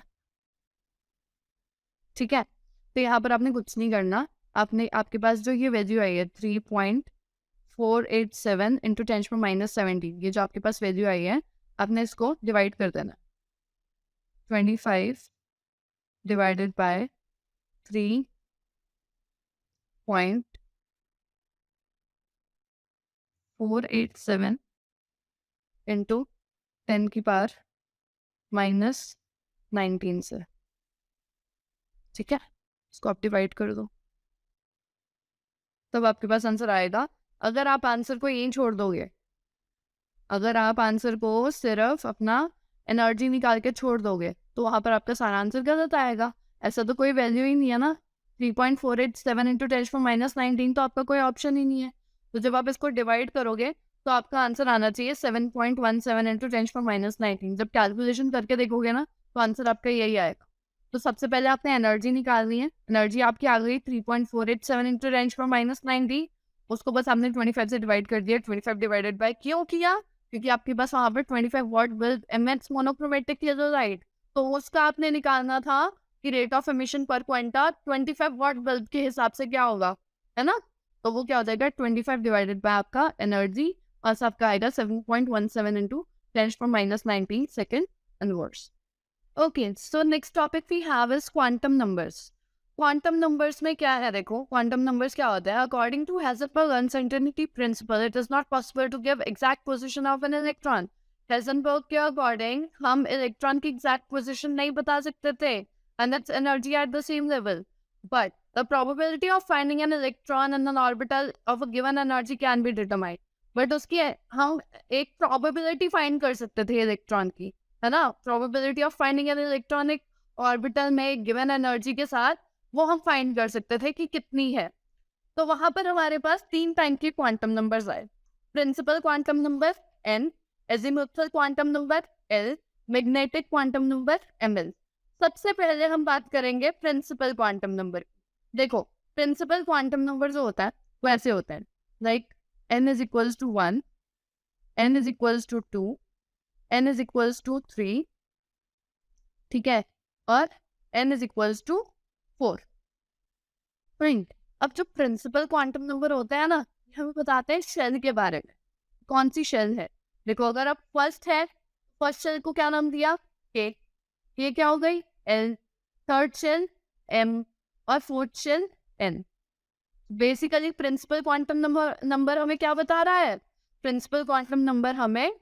ठीक है, तो यहाँ पर आपने कुछ नहीं करना, आपने आपके पास जो ये वैल्यू आई है 3.487 इंटू 10⁻17, ये जो आपके पास वैल्यू आई है आपने इसको डिवाइड कर देना, 25 डिवाइडेड बाय 3.487 इंटू 10 की पावर -19 से। ठीक है, इसको आप डिवाइड कर दो, तब आपके पास आंसर आएगा। अगर आप आंसर को यहीं छोड़ दोगे, अगर आप आंसर को सिर्फ अपना एनर्जी निकाल के छोड़ दोगे तो वहाँ पर आपका सारा आंसर गलत आएगा। ऐसा तो कोई वैल्यू ही नहीं है ना, 3.487 इंटू 10⁻19 तो आपका कोई ऑप्शन ही नहीं है। तो जब आप इसको डिवाइड करोगे तो आपका आंसर आना चाहिए 7.17 इंटू 10⁻19। जब कैलकुलेशन करके देखोगे ना तो आंसर आपका यही आएगा। तो सबसे पहले आपने एनर्जी निकालनी है, एनर्जी आपकी आ गई 3.487 इंटू 10⁻19, उसको बस आपने 25 से डिवाइड कर दिया। 25 डिवाइडेड बाय क्यों किया, क्योंकि आपके पास वहाँ पर 25 watt bulb emits monochromatic yellow light, तो उसका आपने निकालना था कि rate of emission per quanta 25 watt bulb के हिसाब से क्या होगा, है ना। तो वो क्या हो जाएगा 25 डिवाइडेड बाय आपका एनर्जी, और आपका आएगा 7.17 into 10⁻19 second inverse. Okay, so next topic we have is quantum numbers. Quantum numbers में क्या है, देखो क्वांटम नंबर्स क्या होता है। According to Heisenberg uncertainty principle, it is not possible to give exact position of an electron. Heisenberg के according हम electron की एग्जैक्ट पोजीशन नहीं बता सकते थे, and its energy at the same level, but the probability of finding an electron in an orbital of a given energy can be determined. but उसकी हम एक probability find कर सकते थे इलेक्ट्रॉन की, है ना। probability of finding an electron एक ऑर्बिटल में गिवन एनर्जी के साथ वो हम फाइंड कर सकते थे कि कितनी है। तो वहां पर हमारे पास 3 टाइप के क्वांटम नंबर्स आए, principal quantum number n, azimuthal quantum number l, magnetic quantum number ml। सबसे पहले हम बात करेंगे प्रिंसिपल क्वांटम नंबर। देखो, प्रिंसिपल क्वांटम नंबर जो होता है वो ऐसे होता है, like n is equals to 1, n is equals to 2, n is equals to 3, ठीक है, और n is equals to 4। Point. अब जो प्रिंसिपल क्वांटम नंबर होता है ना, ये हमें बताते हैं शेल के बारे में, कौन सी शेल है। देखो, अगर अब फर्स्ट है, फर्स्ट शेल को क्या नाम दिया, के, ये क्या हो गई, एल, थर्ड शेल एम, और fourth shell N. Basically principal quantum number हमें क्या बता रहा है, प्रिंसिपल क्वांटम नंबर हमें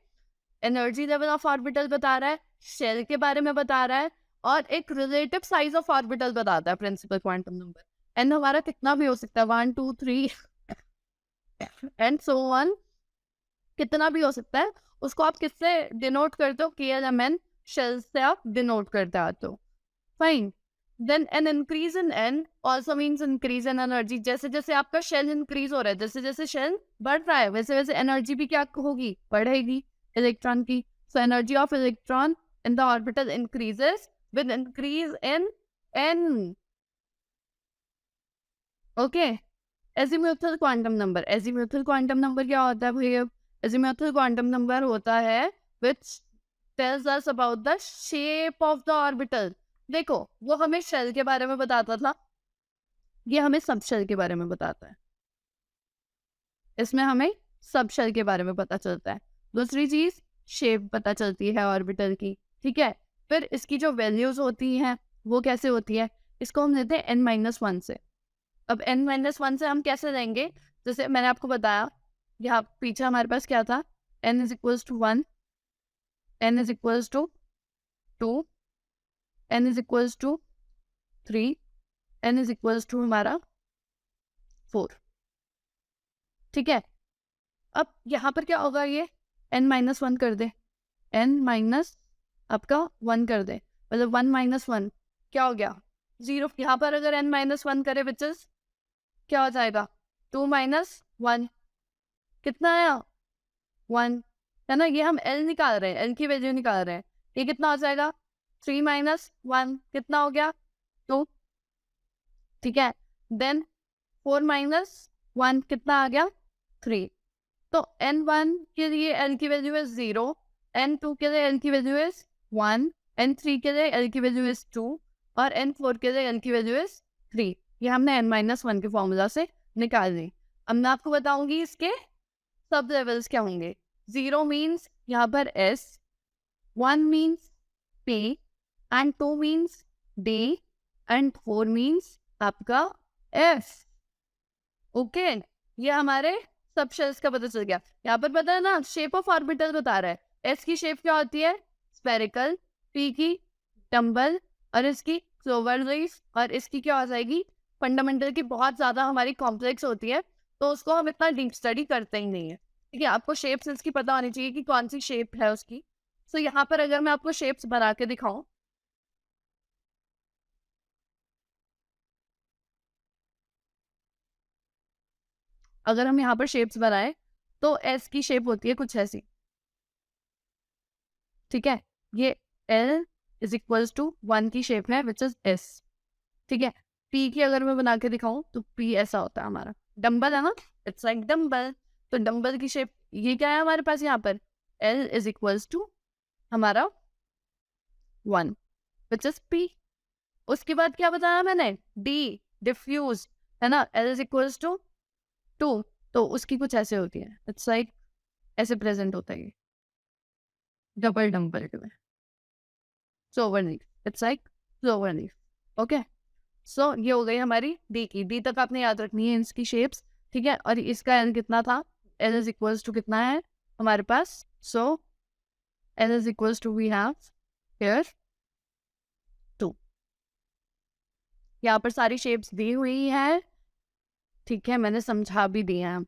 एनर्जी लेवल ऑफ ऑर्बिटल बता रहा है, शेल के बारे में बता रहा है, और एक रिलेटिव साइज ऑफ ऑर्बिटल बताता है प्रिंसिपल क्वांटम नंबर। एन हमारा कितना भी हो सकता है, 1 2 3 एंड सो ऑन, कितना भी हो सकता है। उसको आप किससे डिनोट करते हो, KLMN शेल से आप डिनोट करते आते हो। Fine. Then n increase in n also means increase in energy. जैसे जैसे आपका शेल इंक्रीज हो रहा है, जैसे जैसे शेल बढ़ रहा है, वैसे वैसे एनर्जी भी क्या होगी, बढ़ेगी इलेक्ट्रॉन की। So energy of electron in the orbital increases with increase in N. Okay. Azimuthal quantum number, azimuthal quantum number क्या होता है भैया, एजीम्यूथल क्वांटम नंबर होता है which tells us about the shape of the orbital. देखो, वो हमें shell के बारे में बताता था, ये हमें सब शेल के बारे में बताता है, इसमें हमें सब शेल के बारे में पता चलता है। दूसरी चीज, शेप पता चलती है ऑर्बिटल की, ठीक है। फिर इसकी जो वैल्यूज होती हैं वो कैसे होती है, इसको हम लेते हैं n-1 से। अब n-1 से हम कैसे लेंगे, जैसे मैंने आपको बताया, यहाँ पीछे हमारे पास क्या था, n is equals to 1, n is equals to 2, n is equals to 3, n is equals to हमारा 4, ठीक है। अब यहाँ पर क्या होगा, ये n-1 कर दे, n माइनस आपका 1 कर दे, मतलब 1 - 1 क्या हो गया, 0। यहाँ पर अगर n-1 करे विच इज क्या हो जाएगा, 2 - 1 कितना आया, 1, है ना। ये हम L निकाल रहे हैं, L की वैल्यू निकाल रहे हैं। ये कितना हो जाएगा, 3 - 1 कितना हो गया, 2, ठीक है। देन 4 - 1 कितना आ गया, 3। तो n1 के लिए L की वैल्यू है 0, n2 के लिए L की वैल्यू है 1, n3 के लिए L की वैल्यू है 2, और n4 के लिए L की वैल्यू है 3। ये हमने n-1 के फॉर्मूला से निकाल दी। अब मैं आपको बताऊंगी इसके सब लेवल्स क्या होंगे। 0 मीन्स यहाँ पर S, 1 means P, and 2 means D, and 4 means आपका F। ओके, ये हमारे सब शेल्स का पता चल गया। यहाँ पर पता है ना, शेप ऑफ ऑर्बिटल बता रहा है। एस की शेप क्या होती है, स्फेरिकल, पी की डम्बल, और इसकी क्लोवर लीफ, और इसकी क्या हो जाएगी, फंडामेंटल की बहुत ज्यादा हमारी कॉम्प्लेक्स होती है, तो उसको हम इतना डीप स्टडी करते ही नहीं है, ठीक है। आपको शेप्स इसकी पता होनी चाहिए कि कौन सी शेप है उसकी। सो यहाँ पर अगर मैं आपको शेप्स बना के दिखाऊं, अगर हम यहाँ पर शेप्स बनाए तो एस की शेप होती है कुछ ऐसी, ठीक है। ये L इज इक्वल्स टू 1 की शेप है विच इज S, ठीक है। P की अगर मैं बना के दिखाऊं तो P ऐसा होता है हमारा, डम्बल है ना, इट्स लाइक डम्बल। तो डम्बल की शेप ये क्या है हमारे पास यहाँ पर, L इज इक्वल्स टू हमारा 1 विच इज P। उसके बाद क्या बताया मैंने, D, डिफ्यूज, है ना, L इज इक्वल्स टू 2, तो उसकी कुछ ऐसे होती है, इट्स लाइक ऐसे प्रेजेंट होता है, double dumbbell to clover leaf, it's like clover leaf. Okay, so ये हो गई हमारी डी की, डी तक आपने याद रखनी है इसकी शेप्स, ठीक है। और इसका एल कितना था, एल इज इक्वल्स टू कितना है हमारे पास, so L is equals to we have here 2। यहाँ पर सारी शेप्स दी हुई है, ठीक है, मैंने समझा भी दिया है।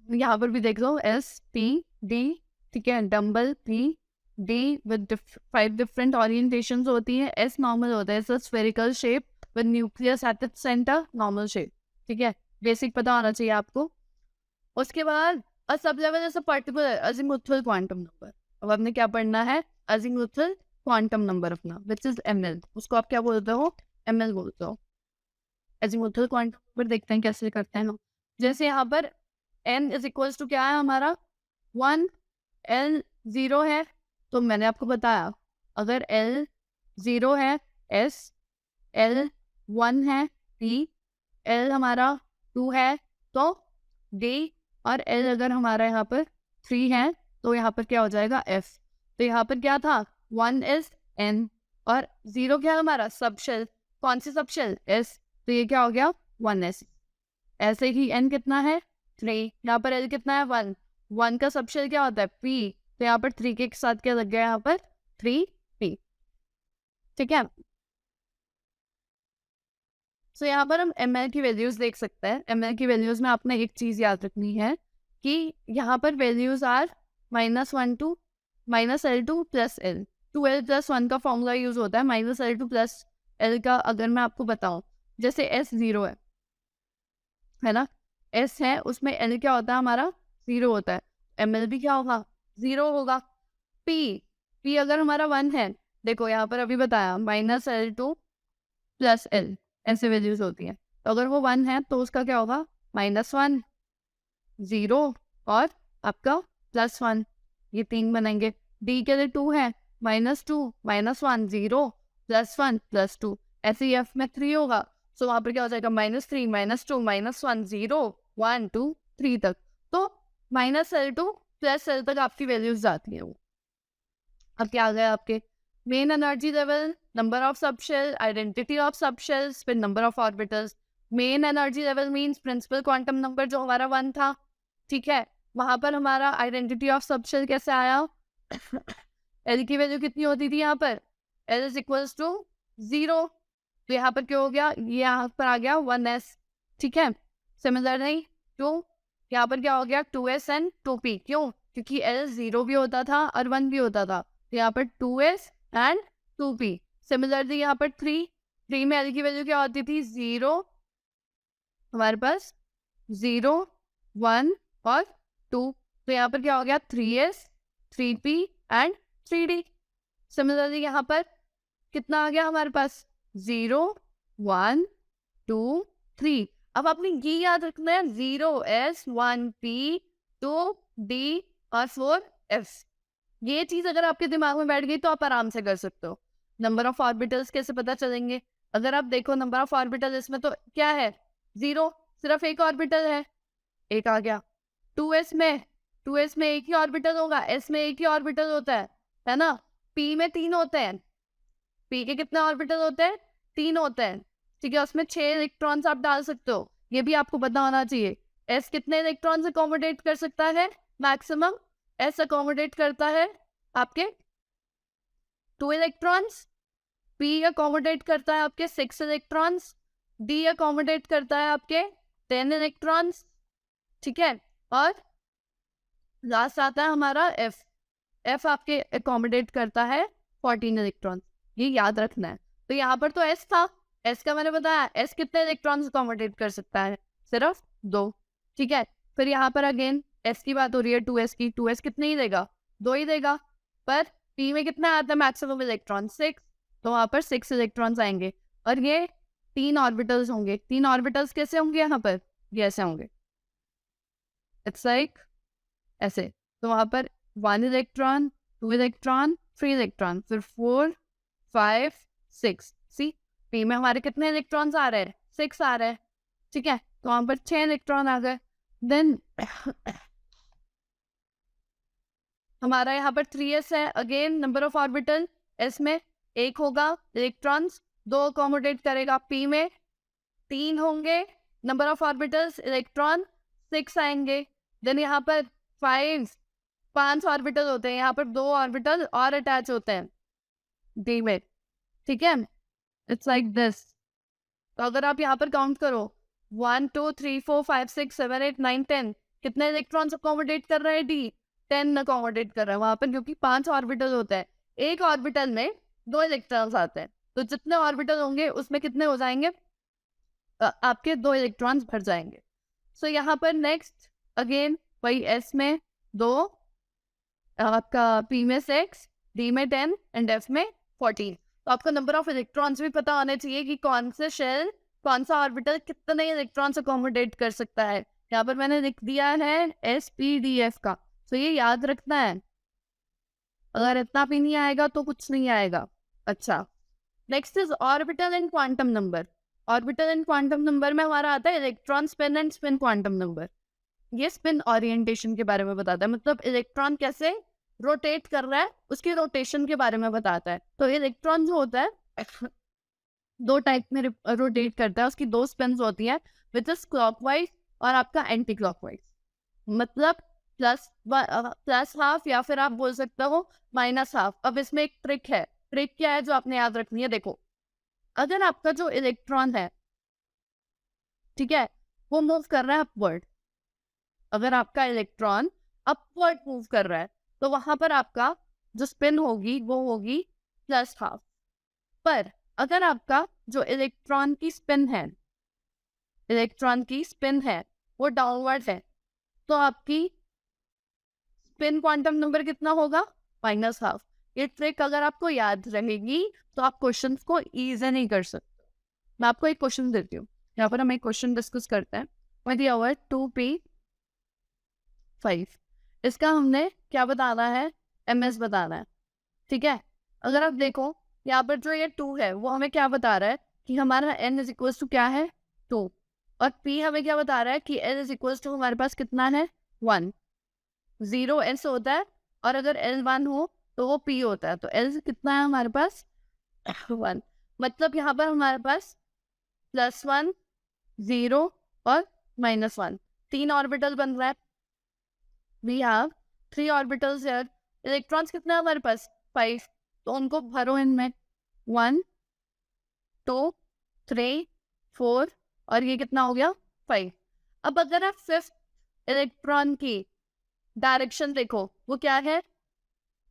यहाँ पर भी देख लो, एस पी डी, ठीक है, dumbbell P D with 5 different orientations होती है। एस नॉर्मल होता है, spherical shape with nucleus at its centre, normal shape, ठीक है। बेसिक पता होना चाहिए आपको। उसके बाद सब लेवल जैसे पर्टिकुलर अजीमुथल क्वांटम नंबर। अब आपने क्या पढ़ना है, अजीमुथल क्वांटम नंबर अपना विच इज ml, उसको आप क्या बोलते हो, ml बोलते हो। एजीमुथल क्वांटम नंबर देखते हैं कैसे करते हैं हम। जैसे यहाँ पर n इज इक्वल्स टू क्या है हमारा 1, l 0 है, तो मैंने आपको बताया अगर l 0 है s, l 1 है p, l हमारा 2 है तो d, और l अगर हमारा यहाँ पर 3 है तो यहाँ पर क्या हो जाएगा f। तो यहाँ पर क्या था 1 इज n और 0 क्या है हमारा सबशेल, कौन सी सबशेल s, तो ये क्या हो गया 1s। ऐसे ही n कितना है 3, यहाँ पर l कितना है 1, 1 का सबशेल क्या होता है p, तो यहाँ पर 3 के साथ क्या लग गया यहाँ पर 3p, ठीक है। सो यहाँ पर हम ml की वैल्यूज देख सकते हैं। ml की वैल्यूज में आपने एक चीज याद रखनी है कि यहाँ पर values are -1 to -L2 + L, 2L + 1 का फॉर्मूला यूज होता है -L2 + L का। अगर मैं आपको बताऊं जैसे S 0 है ना, S है उसमें L क्या होता है हमारा 0 होता है, ml भी क्या होगा 0 होगा। P अगर हमारा 1 है, देखो यहाँ पर अभी बताया -L2 + L ऐसे वैल्यूज होती हैं, तो अगर वो 1 है तो उसका क्या होगा -1 0 और आपका +1, ये 3 बनेंगे। D के लिए 2 है -2 -1 0 +1 +2, ऐसे ही F में 3 होगा, सो वहाँ पर क्या हो जाएगा -3 -2 -1 0 1 2 3 तक, तो -L2 + L तक आपकी वैल्यूज जाती है वो। अब क्या आ गया आपके main energy level, number of subshell, identity of subshells, फिर number of orbitals. Main energy level means principal quantum number जो हमारा 1 था, ठीक है। वहां पर हमारा आइडेंटिटी ऑफ सबशेल कैसे आया एल की वैल्यू कितनी होती थी यहाँ पर, एल इज इक्वल्स टू 0, तो यहाँ पर क्या हो गया, ये यहाँ पर आ गया 1s, ठीक है। सिमिलरली टू यहाँ पर क्या हो गया 2s एंड 2p, क्यों, क्योंकि l 0 भी होता था और 1 भी होता था, तो यहाँ पर 2s एंड 2p। सिमिलरली यहाँ पर 3 में l की वैल्यू क्या होती थी 0, हमारे पास 0 1 और 2, तो यहाँ पर क्या हो गया 3s 3p and 3d। Similarly यहाँ पर कितना आ गया हमारे पास 0 1 2 3। अब आपने ये याद रखना है 0s 1p 2d और 4f। ये चीज अगर आपके दिमाग में बैठ गई तो आप आराम से कर सकते हो। नंबर ऑफ ऑर्बिटल्स कैसे पता चलेंगे, अगर आप देखो नंबर ऑफ ऑर्बिटल इसमें तो क्या है 0, सिर्फ एक ऑर्बिटल है, एक आ गया। 2s में एक ही ऑर्बिटल होगा, s में एक ही ऑर्बिटल होता है ना। p में 3 होते हैं, p के कितने ऑर्बिटल होते हैं 3 होते हैं, ठीक है। उसमें 6 इलेक्ट्रॉन्स आप डाल सकते हो, ये भी आपको पता होना चाहिए। s कितने इलेक्ट्रॉन्स अकोमोडेट कर सकता है मैक्सिमम, s अकोमोडेट करता है आपके 2 इलेक्ट्रॉन्स, p अकोमोडेट करता है आपके 6 इलेक्ट्रॉन्स, d अकोमोडेट करता है आपके 10 इलेक्ट्रॉन्स, ठीक है। और लास्ट आता है हमारा f आपके अकोमोडेट करता है 14 इलेक्ट्रॉन्स, ये याद रखना है। तो यहाँ पर तो s था, s का मैंने बताया s कितने इलेक्ट्रॉन्स अकोमोडेट कर सकता है, सिर्फ 2, ठीक है। फिर यहाँ पर अगेन s की बात हो रही है 2s की, 2s कितने ही देगा 2 ही देगा, पर p में कितना आता है मैक्सिमम इलेक्ट्रॉन 6, तो वहाँ पर 6 इलेक्ट्रॉन्स आएंगे और ये 3 ऑर्बिटल्स होंगे। 3 ऑर्बिटल्स कैसे होंगे यहाँ पर, ये ऐसे होंगे, इट्स लाइक ऐसे, तो वहाँ पर 1 इलेक्ट्रॉन 2 इलेक्ट्रॉन 3 इलेक्ट्रॉन, फिर 4 5 6, सी p में हमारे कितने इलेक्ट्रॉन्स आ रहे हैं 6 आ रहे हैं, ठीक है। तो वहाँ पर 6 इलेक्ट्रॉन आ गए। देन हमारा यहाँ पर 3s है, again number of orbital s में 1 होगा, इलेक्ट्रॉन्स 2 अकोमोडेट करेगा, p में 3 होंगे, नंबर ऑफ ऑर्बिटल्स इलेक्ट्रॉन 6 आएंगे। देन यहाँ पर 5 ऑर्बिटल होते हैं, यहाँ पर 2 ऑर्बिटल और अटैच होते हैं d में, ठीक है। It's like this. तो अगर आप यहाँ पर काउंट करो 1 2 3 4 5 6 7 8 9 10, कितने इलेक्ट्रॉन्स अकोमोडेट कर रहा है d, 10 अकोमोडेट कर रहा है वहां पर, क्योंकि 5 ऑर्बिटल होता है, एक ऑर्बिटल में 2 इलेक्ट्रॉन्स आते हैं, तो जितने ऑर्बिटल होंगे उसमें कितने हो जाएंगे आपके 2 इलेक्ट्रॉन्स भर जाएंगे। सो यहाँ पर नेक्स्ट अगेन वही s में 2, आपका p में 6, d में 10 एंड f में 14। तो आपको नंबर ऑफ इलेक्ट्रॉन्स भी पता होने चाहिए कि कौन से शेल, कौन सा ऑर्बिटल कितने इलेक्ट्रॉन्स अकोमोडेट कर सकता है। यहाँ पर मैंने लिख दिया है SPDF का, तो ये याद रखना है। अगर इतना भी नहीं आएगा तो कुछ नहीं आएगा। अच्छा, next is orbital and quantum number. Orbital and quantum number में हमारा आता है electron spin and spin quantum number. ये स्पिन ओरिएंटेशन के बारे में बताता है, मतलब इलेक्ट्रॉन कैसे रोटेट कर रहा है उसके रोटेशन के बारे में बताता है। तो इलेक्ट्रॉन जो होता है दो टाइप में रोटेट करता है, उसकी दो स्पिन्स होती हैं, विच इज क्लॉकवाइज और आपका एंटी क्लॉकवाइज। मतलब प्लस हाफ या फिर आप बोल सकते हो माइनस हाफ। अब इसमें एक ट्रिक है। ट्रिक क्या है जो आपने याद रखनी है? देखो, अगर आपका जो इलेक्ट्रॉन है, ठीक है, वो मूव कर रहा है अपवर्ड, अगर आपका इलेक्ट्रॉन अपवर्ड मूव कर रहा है तो वहां पर आपका जो स्पिन होगी वो होगी प्लस हाफ। पर अगर आपका जो इलेक्ट्रॉन की स्पिन है, इलेक्ट्रॉन की स्पिन है वो डाउनवर्ड है, तो आपकी स्पिन क्वांटम नंबर कितना होगा? Minus half. ये ट्रिक अगर आपको याद रहेगी तो आप क्वेश्चन को इजी नहीं कर सकते। मैं आपको एक क्वेश्चन देती हूँ, यहाँ पर हम एक क्वेश्चन डिस्कस करते हैं। 2p5, इसका हमने क्या बताना है? ms बताना है, ठीक है। अगर आप देखो यहाँ पर जो ये 2 है वो हमें क्या बता रहा है कि हमारा n इज इक्वल टू क्या है? 2। और p हमें क्या बता रहा है कि l इज इक्वल टू हमारे पास कितना है? 1। 0 s होता है और अगर l 1 हो तो वो p होता है। तो l कितना है हमारे पास? 1। मतलब यहाँ पर हमारे पास +1, 0 और -1 3 ऑर्बिटल बन रहा है। We have 3 orbitals here. Electrons कितना है हमारे पास? 5। तो उनको भरो इनमें, 1 2 3 4 और ये कितना हो गया? 5। अब अगर आप 5th इलेक्ट्रॉन की डायरेक्शन देखो, वो क्या है?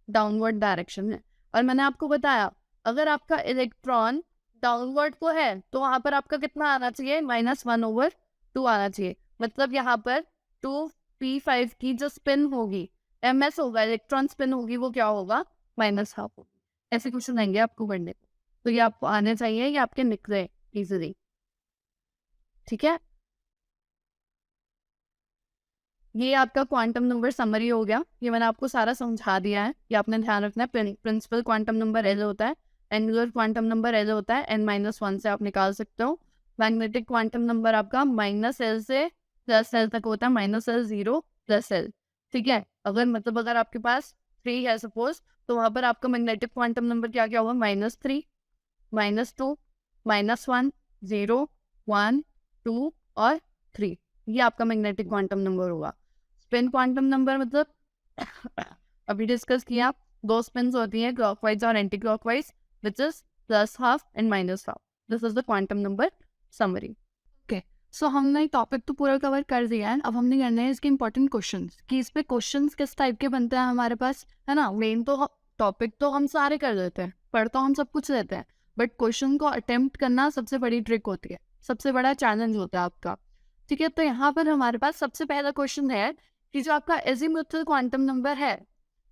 डाउनवर्ड डायरेक्शन है। और मैंने आपको बताया अगर आपका इलेक्ट्रॉन डाउनवर्ड को है तो वहां पर आपका कितना आना चाहिए? -1/2 आना चाहिए। मतलब यहाँ पर 2p5 की जो स्पिन होगी, ms होगा, इलेक्ट्रॉन स्पिन होगी, वो क्या होगा? -12 होगी। ऐसे क्वेश्चन आएंगे आपको पढ़ने को, तो ये आपको आने चाहिए, ये आपके निकले इजीली, ठीक है। ये आपका क्वांटम नंबर समरी हो गया। ये मैंने आपको सारा समझा दिया है, ये आपने ध्यान रखना है। प्रिंसिपल क्वांटम नंबर L होता है, एंगुलर क्वांटम नंबर L होता है, n-1 से आप निकाल सकते हो। मैग्नेटिक क्वांटम नंबर आपका -L से +L तक होता है, -L 0 +L, ठीक है। अगर मतलब अगर आपके पास 3 है सपोज, तो वहां पर आपका मैग्नेटिक क्वांटम नंबर क्या क्या होगा? -3, -2, -1, 0, 1, 2 और 3। ये आपका मैग्नेटिक क्वांटम नंबर होगा। स्पिन क्वांटम नंबर मतलब अभी डिस्कस किया, 2 स्पिन्स होती हैं, क्लॉकवाइज और anti clockwise, which is +12 and -12। This is the quantum number summary. Okay, so हमने टॉपिक तो पूरा कवर कर दिया है। अब हमने करना है इसके इंपॉर्टेंट क्वेश्चंस, कि इस पे क्वेश्चंस किस टाइप के बनते हैं हमारे पास, है ना। मेन तो टॉपिक तो हम सारे कर देते हैं, पढ़ तो हम सब कुछ लेते हैं, बट क्वेश्चन को अटेम्प्ट करना सबसे बड़ी ट्रिक होती है, सबसे बड़ा चैलेंज होता है आपका, ठीक है। तो यहाँ पर हमारे पास सबसे पहला क्वेश्चन है कि जो आपका एजीमुथल क्वांटम नंबर है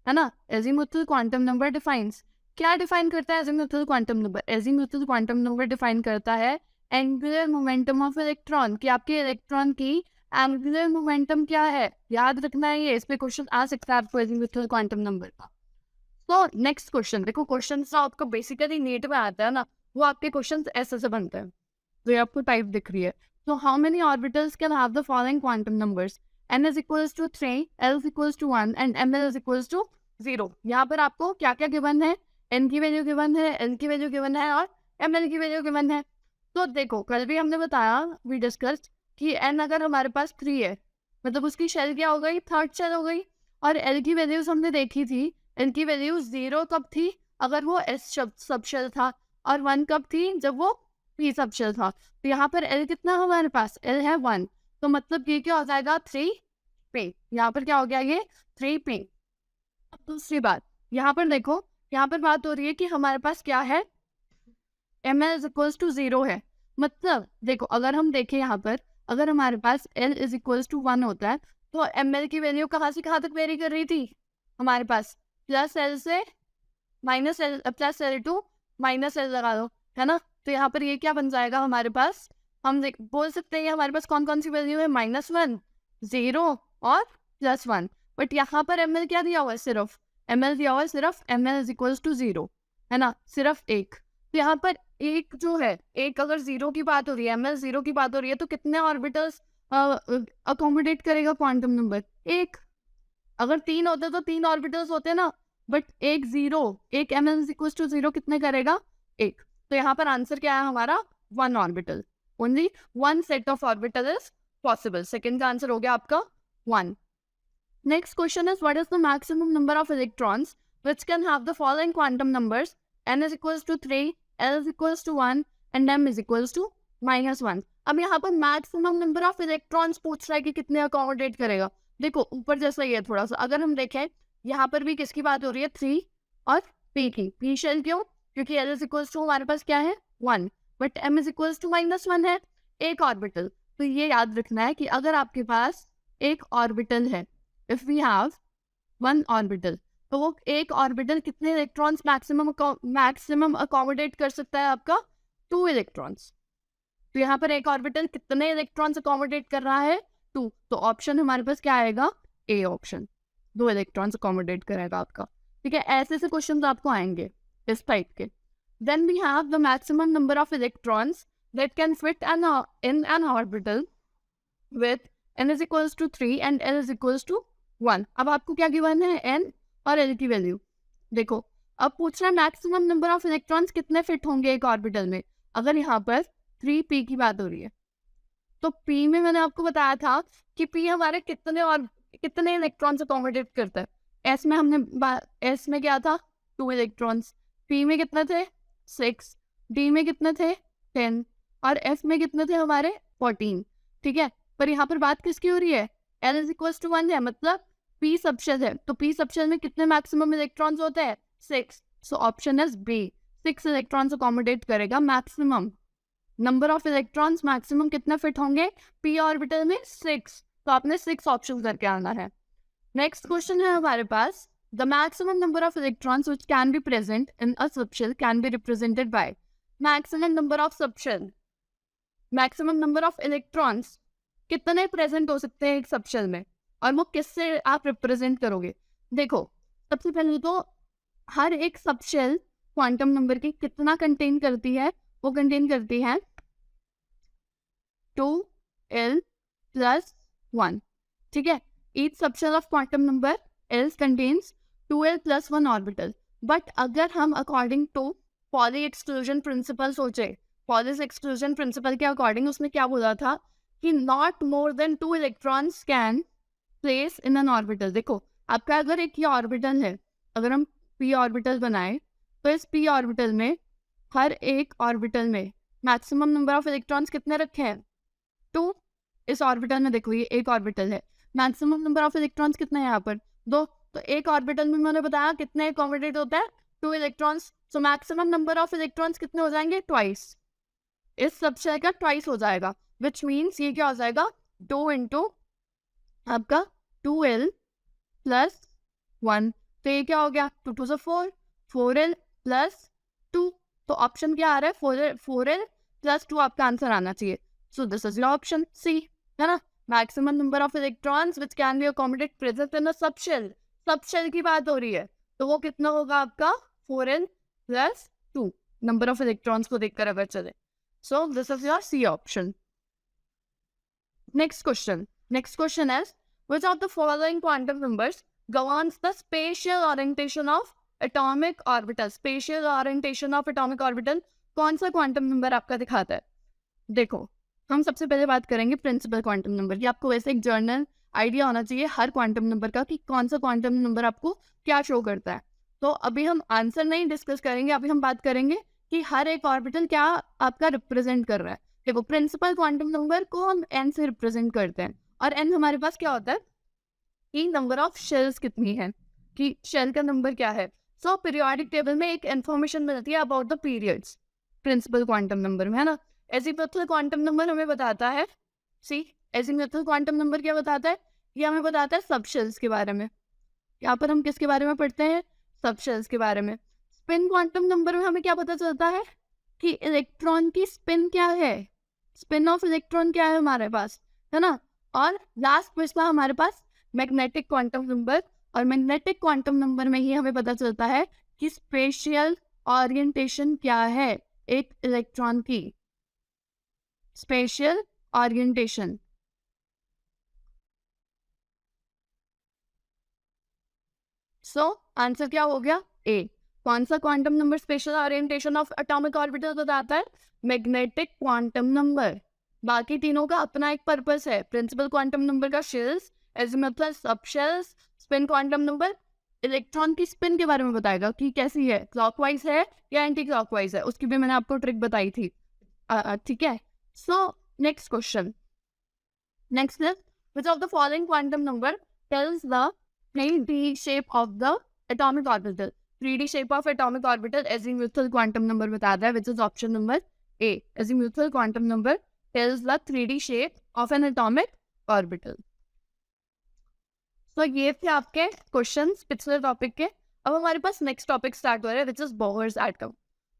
ना, एजीमुथल क्वांटम नंबर डिफाइंस, क्या डिफाइन करता है azimuthal quantum number? Azimuthal quantum number define करता है एंगुलर मोमेंटम ऑफ इलेक्ट्रॉन, कि आपके इलेक्ट्रॉन की एंगुलर मोमेंटम क्या है। याद रखना है ये, इस पे क्वेश्चन आ सकता है आपको एजीमुथल क्वांटम नंबर का। तो नेक्स्ट क्वेश्चन देखो, क्वेश्चन जो आपको बेसिकली नीट में आता है ना, वो आपके क्वेश्चन ऐसे से बनते हैं, तो ये आपको टाइप दिख रही है। So how many orbitals can have the following quantum numbers? n is equals to 3, l is equals to 1 and ml is equals to 0। यहाँ पर आपको क्या क्या गिवन है? n की वैल्यू गिवन है, l की वैल्यू गिवन है और ml की वैल्यू गिवन है। तो देखो, कल भी हमने बताया, वी डिस्कस्ड कि n अगर हमारे पास 3 है, मतलब उसकी शेल क्या हो गई? थर्ड शेल हो गई। और l की वैल्यूज हमने देखी थी, l की वैल्यू 0 कब थी? अगर वो s सब शेल था, और 1 कब थी? जब वो p सब शेल था। तो यहाँ पर L कितना हमारे पास? L है 1, तो मतलब ये क्या हो जाएगा? 3p। यहाँ पर क्या हो गया? ये 3p। अब दूसरी बात, यहाँ पर देखो, यहाँ पर बात हो रही है कि हमारे पास क्या है? ml is equals to 0 है। मतलब देखो, अगर हम देखें यहाँ पर, अगर हमारे पास L is equals to 1 होता है, तो ml की वैल्यू कहाँ से कहाँ तक वेरी कर रही थी हमारे पास? +L से minus L plus L2 minus L लगा दो, है ना। तो यहाँ पर ये क्या बन जाएगा हमारे पास, हम बोल सकते हैं हमारे पास कौन कौन सी वैल्यू है, -1, 0 और +1। बट यहाँ पर ml क्या दिया हुआ है, सिर्फ ml दिया हुआ है, सिर्फ ml इज इक्वल्स टू 0, है ना, सिर्फ एक। तो यहाँ पर एक जो है, एक अगर 0 की बात हो रही है, ml 0 की बात हो रही है, तो कितने ऑर्बिटल्स अकोमोडेट करेगा क्वांटम नंबर, एक। अगर 3 होते तो 3 ऑर्बिटल्स होते ना, बट एक 0, एक ml इज इक्वल्स टू 0 कितने करेगा, एक। तो यहाँ पर आंसर क्या है हमारा, 1 orbital, only 1 set of orbital is possible. Second का आंसर हो गया आपका 1। Next question is, what is the maximum number of electrons which can have the following quantum numbers: n is equals to 3, l is equals to 1 and m is equals to -1। अब यहाँ पर maximum number of electrons पूछ रहा है कि कितने accommodate करेगा। देखो ऊपर जैसा ही है थोड़ा सा, अगर हम देखें यहाँ पर भी किसकी बात हो रही है, 3 और p की। p शेल क्यों, क्योंकि l इज इक्वल्स टू हमारे पास क्या है 1, but m is equals to -1 है, एक ऑर्बिटल। तो ये याद रखना है कि अगर आपके पास एक ऑर्बिटल है, if we have one orbital, तो वो एक ऑर्बिटल कितने इलेक्ट्रॉन्स मैक्सिमम अकोमोडेट कर सकता है, आपका 2 इलेक्ट्रॉन्स। तो यहाँ पर एक ऑर्बिटल कितने इलेक्ट्रॉन्स अकोमोडेट कर रहा है, 2। तो ऑप्शन हमारे पास क्या आएगा, ए ऑप्शन, 2 इलेक्ट्रॉन्स अकोमोडेट करेगा आपका। ठीक है, ऐसे से क्वेश्चन आपको आएंगे इस टाइप के। Then we have the maximum number of electrons that can fit in an orbital with n is equals to 3 and l is equals to 1। अब आपको क्या गिवन है, n और l की वैल्यू। देखो अब पूछ रहा है मैक्सिमम नंबर ऑफ इलेक्ट्रॉन्स कितने फिट होंगे एक ऑर्बिटल में। अगर यहाँ पर 3p की बात हो रही है, तो p में मैंने आपको बताया था कि p हमारे कितने इलेक्ट्रॉन्स अकोमोडेट करता है। s में s में क्या था, 2 इलेक्ट्रॉन्स, p में कितने थे 6, d में कितने थे 10 और f में कितने थे हमारे 14। ठीक है, पर यहाँ पर बात किसकी हो रही है, l इज इक्वल्स टू 1 है, मतलब p सबशेल है। तो p सबशेल में कितने मैक्सिमम इलेक्ट्रॉन्स होते हैं, 6। So option is B, 6 electrons accommodate करेगा maximum number of electrons. Maximum कितने फिट होंगे p ऑर्बिटल में, 6। तो आपने 6 ऑप्शन करके आना है। नेक्स्ट क्वेश्चन है हमारे पास, the maximum number of electrons which can be present in a subshell can be represented by maximum number of subshell. Maximum number of electrons कितने प्रेजेंट हो सकते हैं एक सबशेल में, और वो किससे आप रिप्रेजेंट करोगे। देखो सबसे पहले तो हर एक सबशेल क्वांटम नंबर की कितना कंटेन करती है, वो कंटेन करती है 2l + 1। ठीक है, each subshell of quantum number l contains 2l + 1 orbital. But अगर हम according to Pauli exclusion principle सोचे, पॉली एक्सक्लूजन प्रिंसिपल के अकॉर्डिंग उसने क्या बोला था कि not more than 2 electrons can place in an orbital. देखो आपका अगर एक ये ऑर्बिटल है, अगर हम p ऑर्बिटल बनाए, तो इस p ऑर्बिटल में हर एक ऑर्बिटल में मैक्सिमम नंबर ऑफ इलेक्ट्रॉन्स कितने रखे हैं, 2। इस ऑर्बिटल में देखो ये एक ऑर्बिटल है, मैक्सिमम नंबर ऑफ इलेक्ट्रॉन्स कितने हैं यहाँ पर, 2। तो एक ऑर्बिटल में मैंने बताया कितने अकोमोडेट होता है, 2 electrons. So maximum number of electrons कितने हो जाएंगे, ट्वाइस। इस सबशेल का ट्वाइस हो जाएगा, विच मीन्स ये क्या हो जाएगा, 2 इंटू आपका 2l + 1। तो ये क्या हो गया, 2 2 से 4, 4l + 2। तो ऑप्शन क्या आ रहा है, 4l + 2 आपका आंसर आना चाहिए। So this is your option C, है ना। Maximum number of electrons which can be accommodate present in a subshell, subshell की बात हो रही है, तो वो कितना होगा आपका 4l + 2, नंबर ऑफ इलेक्ट्रॉन्स को देखकर अगर चले। So this is your C option. Next question is, which of the following quantum numbers governs the spatial orientation of atomic orbital? Spatial orientation of atomic orbital कौन सा quantum number आपका दिखाता है। देखो हम सबसे पहले बात करेंगे प्रिंसिपल क्वांटम नंबर की। आपको वैसे एक जर्नल आइडिया होना चाहिए हर क्वांटम नंबर का कि कौन सा क्वांटम नंबर आपको क्या शो करता है। तो अभी हम आंसर नहीं डिस्कस करेंगे, अभी हम बात करेंगे कि हर एक ऑर्बिटल क्या आपका रिप्रेजेंट कर रहा है। देखो प्रिंसिपल क्वांटम नंबर को हम n से रिप्रेजेंट करते हैं, और n हमारे पास क्या होता है कि नंबर ऑफ शेल्स कितनी है, कि शेल का नंबर क्या है। सो पीरियोडिक टेबल में एक इन्फॉर्मेशन मिलती है about the periods principal quantum number में, है ना। एजीमुथल क्वांटम नंबर हमें बताता है, एजीमुथल क्वांटम नंबर क्या बताता है, ये हमें बताता है सबशेल्स के बारे में। यहाँ पर हम किसके बारे में पढ़ते हैं, सबशेल्स के बारे में। स्पिन क्वांटम नंबर में हमें क्या पता चलता है कि इलेक्ट्रॉन की स्पिन क्या है, स्पिन ऑफ इलेक्ट्रॉन क्या है हमारे पास, है ना। और लास्ट बचता हमारे पास मैग्नेटिक क्वांटम नंबर, और मैग्नेटिक क्वांटम नंबर में ही हमें पता चलता है कि स्पेशियल ओरिएंटेशन क्या है एक इलेक्ट्रॉन की, स्पेशियल ओरिएंटेशन। सो आंसर क्या हो गया, ए। कौन सा quantum number special orientation of atomic orbital बताता है, मैग्नेटिक क्वांटम नंबर। बाकी तीनों का अपना एक पर्पस है। प्रिंसिपल क्वांटम नंबर का shells, azimuthal, subshells, spin quantum number electron की स्पिन के बारे में बताएगा कि कैसी है, क्लॉकवाइज है या एंटी क्लॉकवाइज है, उसकी भी मैंने आपको ट्रिक बताई थी। ठीक है। सो next question, next is which of the following quantum number tells the 3D shape of the atomic orbital. 3D shape of atomic orbital azimuthal quantum number बताता है, which is option number A. Azimuthal quantum number tells the 3D shape of an atomic orbital. So ये थे आपके questions पिछले topic के। अब हमारे पास next topic start हो रहा है, which is Bohr's atom.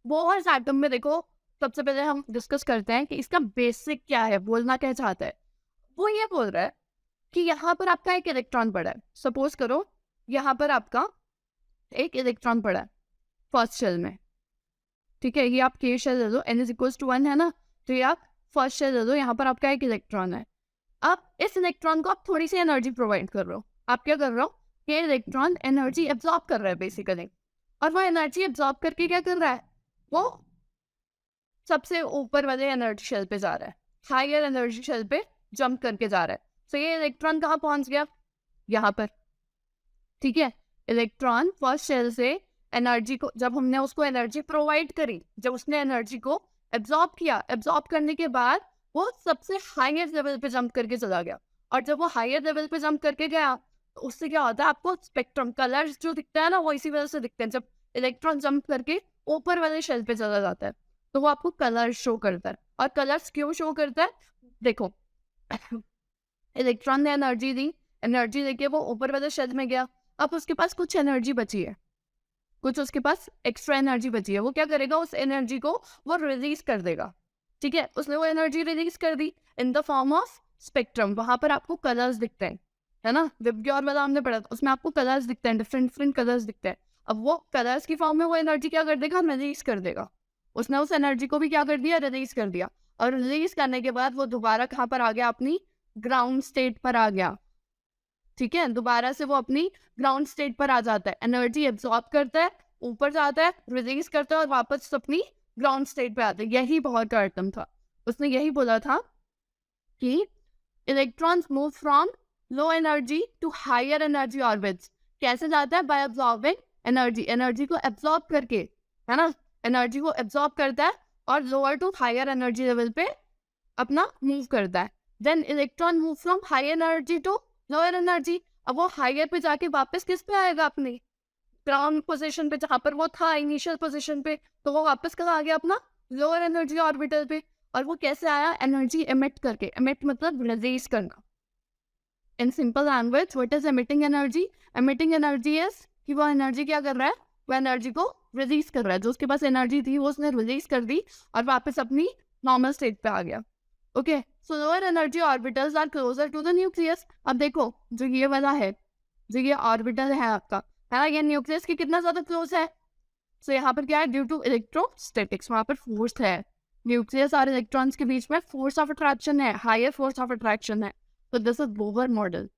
Bohr's atom में देखो, सबसे पहले हम डिस्कस करते हैं कि इसका बेसिक क्या है, बोलना क्या चाहता है। वो ये बोल रहा है कि यहाँ पर आपका एक इलेक्ट्रॉन पड़ा है। सपोज करो यहाँ पर आपका एक इलेक्ट्रॉन पड़ा है फर्स्ट शेल में, ठीक है। ये आप के शेल ले लो, n इज इक्वल्स टू 1 है ना, तो ये आप फर्स्ट शेल ले लो, यहाँ पर आपका एक इलेक्ट्रॉन है। अब इस इलेक्ट्रॉन को आप थोड़ी सी एनर्जी प्रोवाइड कर रहे हो। आप क्या कर रहे हो, ये इलेक्ट्रॉन एनर्जी एब्जॉर्ब कर रहा है बेसिकली, और वो एनर्जी एब्जॉर्ब करके क्या कर रहा है, वो सबसे ऊपर वाले एनर्जी शेल पे जा रहा है, हायर एनर्जी शेल पे जंप करके जा रहा है। तो ये इलेक्ट्रॉन कहाँ पहुंच गया, यहाँ पर, ठीक है। इलेक्ट्रॉन फर्स्ट शेल से एनर्जी को, जब हमने उसको एनर्जी प्रोवाइड करी, जब उसने एनर्जी को एब्जॉर्ब किया, एब्जॉर्ब करने के बाद वो सबसे हायर लेवल पे जंप करके चला गया। और जब वो हायर लेवल पे जंप करके गया तो उससे क्या होता है, आपको स्पेक्ट्रम कलर्स जो दिखता है ना, वो इसी वजह से दिखते हैं। जब इलेक्ट्रॉन जंप करके ऊपर वाले शेल पे चला जाता है तो वो आपको कलर्स शो करता है। और कलर्स क्यों शो करता है, देखो इलेक्ट्रॉन ने एनर्जी दी, एनर्जी लेके वो ऊपर वाले शेल में गया। अब उसके पास कुछ एनर्जी बची है, कुछ उसके पास एक्स्ट्रा एनर्जी बची है। वो क्या करेगा, उस एनर्जी को वो रिलीज कर देगा, ठीक है। उसने वो एनर्जी रिलीज कर दी in the form of spectrum. वहां पर आपको कलर्स दिखते हैं, है ना। विबग्योर वाला हमने पढ़ा था, उसमें आपको कलर्स दिखते हैं, डिफरेंट डिफरेंट कलर्स दिखते हैं। अब वो कलर्स की फॉर्म में वो एनर्जी क्या कर देगा, रिलीज कर देगा। उसने उस एनर्जी को भी क्या कर दिया, रिलीज कर दिया। और रिलीज करने के बाद वो दोबारा कहाँ पर आ गया, अपनी ग्राउंड स्टेट पर आ गया, ठीक है। दोबारा से वो अपनी ग्राउंड स्टेट पर आ जाता है, एनर्जी एब्जॉर्ब करता है, ऊपर जाता है, रिलीज करता है और वापस अपनी ग्राउंड स्टेट पे आता है। यही बोहर का एटम था, उसने यही बोला था कि electrons move from low energy to higher energy orbits. कैसे जाता है, बाय एब्जॉर्बिंग एनर्जी, एनर्जी को एब्जॉर्ब करके, है ना, एनर्जी को एब्जॉर्ब करता है और lower to higher energy level पे अपना मूव करता है। Then electron move from high energy to lower energy. अब वो हायर पे जाके वापस किस पे आएगा, अपनी ग्राउंड पोजीशन पे, जहां पर वो था इनिशियल पोजीशन पे। तो वो वापस कहाँ आ गया, अपना लोअर एनर्जी ऑर्बिटल पे। और वो कैसे आया, एनर्जी एमिट करके। एमिट मतलब रिलीज करना। In simple language what is emitting energy, emitting energy is कि वो एनर्जी क्या कर रहा है, वो एनर्जी को रिलीज कर रहा है। जो उसके पास एनर्जी थी वो उसने रिलीज कर दी और वापस अपनी नॉर्मल स्टेट पे आ गया। Okay, so lower energy orbitals are closer to the nucleus. अब देखो जो ये वाला है, जो ये ऑर्बिटल है आपका, है ना, ये न्यूक्लियस के कितना ज्यादा क्लोज है। सो यहाँ पर क्या है, ड्यू टू इलेक्ट्रोस्टैटिक्स, वहाँ पर फोर्स है। न्यूक्लियस और इलेक्ट्रॉन्स के बीच में फोर्स ऑफ अट्रैक्शन है, हायर फोर्स ऑफ अट्रैक्शन है। तो दिस इज बोहर मॉडल।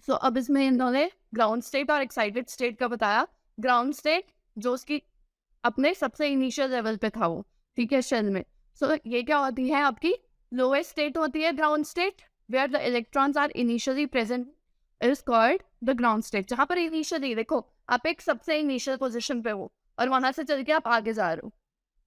सो अब इसमें इन्होंने ग्राउंड स्टेट और एक्साइटेड स्टेट का बताया। ग्राउंड स्टेट जो उसकी अपने सबसे इनिशियल लेवल पे था वो, ठीक है, शेल में। सो ये क्या होती है, आपकी लोएस्ट स्टेट होती है ground state, where the electrons are initially present is called the ground state. जहां पर इनिशियली देखो आप एक सबसे इनिशियल पोजीशन पे हो और वहां से चल के आप आगे जा रहे हो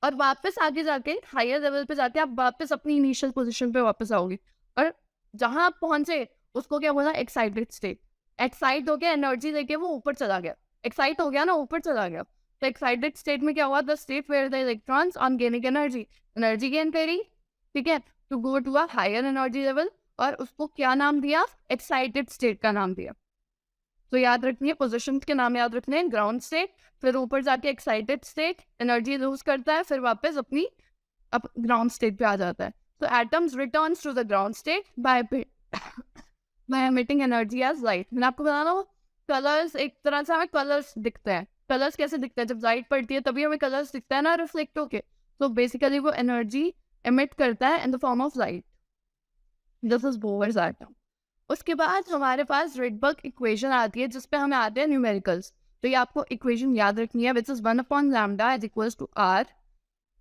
और वापस आगे जाके हायर लेवल पे जाके आप वापस अपनी इनिशियल पोजीशन पे वापस आओगे। और जहां आप पहुंचे उसको क्या बोला, एक्साइटेड स्टेट। एक्साइट हो गया, एनर्जी लेके वो ऊपर चला गया, एक्साइट हो गया ना, ऊपर चला गया। तो एक्साइटेड स्टेट में क्या हुआ, the state where the electrons on gaining energy, energy gain करी, ठीक है, to go to a higher energy level. और उसको क्या नाम दिया, एक्साइटेड स्टेट का नाम दिया। तो याद रखनी है, पोजीशन के नाम याद रखने हैं, ग्राउंड स्टेट, फिर ऊपर जाके एक्साइटेड स्टेट, एनर्जी लूज करता है, फिर वापस अपनी ग्राउंड स्टेट पे आ जाता है. तो atoms returns to the ground state by emitting energy as light. मैंने आपको बताना हो कलर्स, एक तरह से हमें कलर्स दिखते हैं. कलर्स कैसे दिखते हैं? जब लाइट पड़ती है तभी हमें कलर्स दिखता है ना, रिफ्लेक्ट होके. तो बेसिकली वो एनर्जी एमिट करता है इन the form of light. This is Bohr's atom. उसके बाद हमारे पास रेडबर्ग इक्वेशन आती है जिसपे हमें आते हैं न्यूमेरिकल्स. तो ये आपको इक्वेशन याद रखनी है, which is 1 upon lambda is equals to R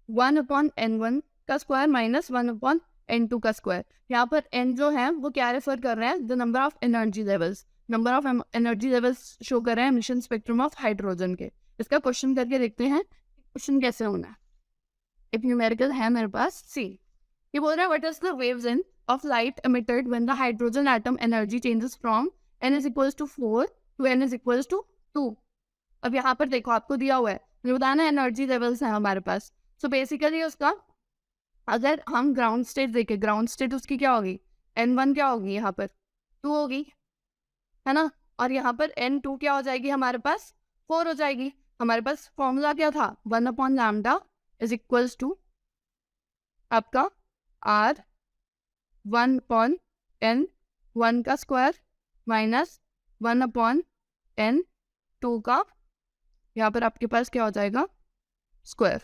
1 upon n1 का स्क्वायर माइनस 1 upon n2 का स्क्वायर. यहाँ पर n जो है वो क्या रेफर कर रहे हैं? The number of energy levels. Number of energy levels show कर रहे हैं एमिशन स्पेक्ट्रम ऑफ हाइड्रोजन के. इसका क्वेश्चन करके देखते हैं क्वेश्चन कैसे होना है. एक न्यूमेरिकल है मेरे पास, सी. ये बोल रहा है what is the wavelength of light emitted when the hydrogen atom energy changes from n is equals to 4 to n is equals to 2. अब यहाँ पर देखो आपको दिया हुआ है, मुझे बताना एनर्जी लेवल्स हैं हमारे पास. सो बेसिकली उसका अगर हम ग्राउंड स्टेट देखें, ग्राउंड स्टेट उसकी क्या होगी? n1 क्या होगी? यहाँ पर 2 होगी, है ना. और यहाँ पर n2 क्या हो जाएगी? हमारे पास 4 हो जाएगी. हमारे पास फॉर्मूला क्या था? 1 upon lambda is equals to आपका r 1 upon n 1 का स्क्वायर माइनस 1 upon n 2 का, यहाँ पर आपके पास क्या हो जाएगा? स्क्वायर.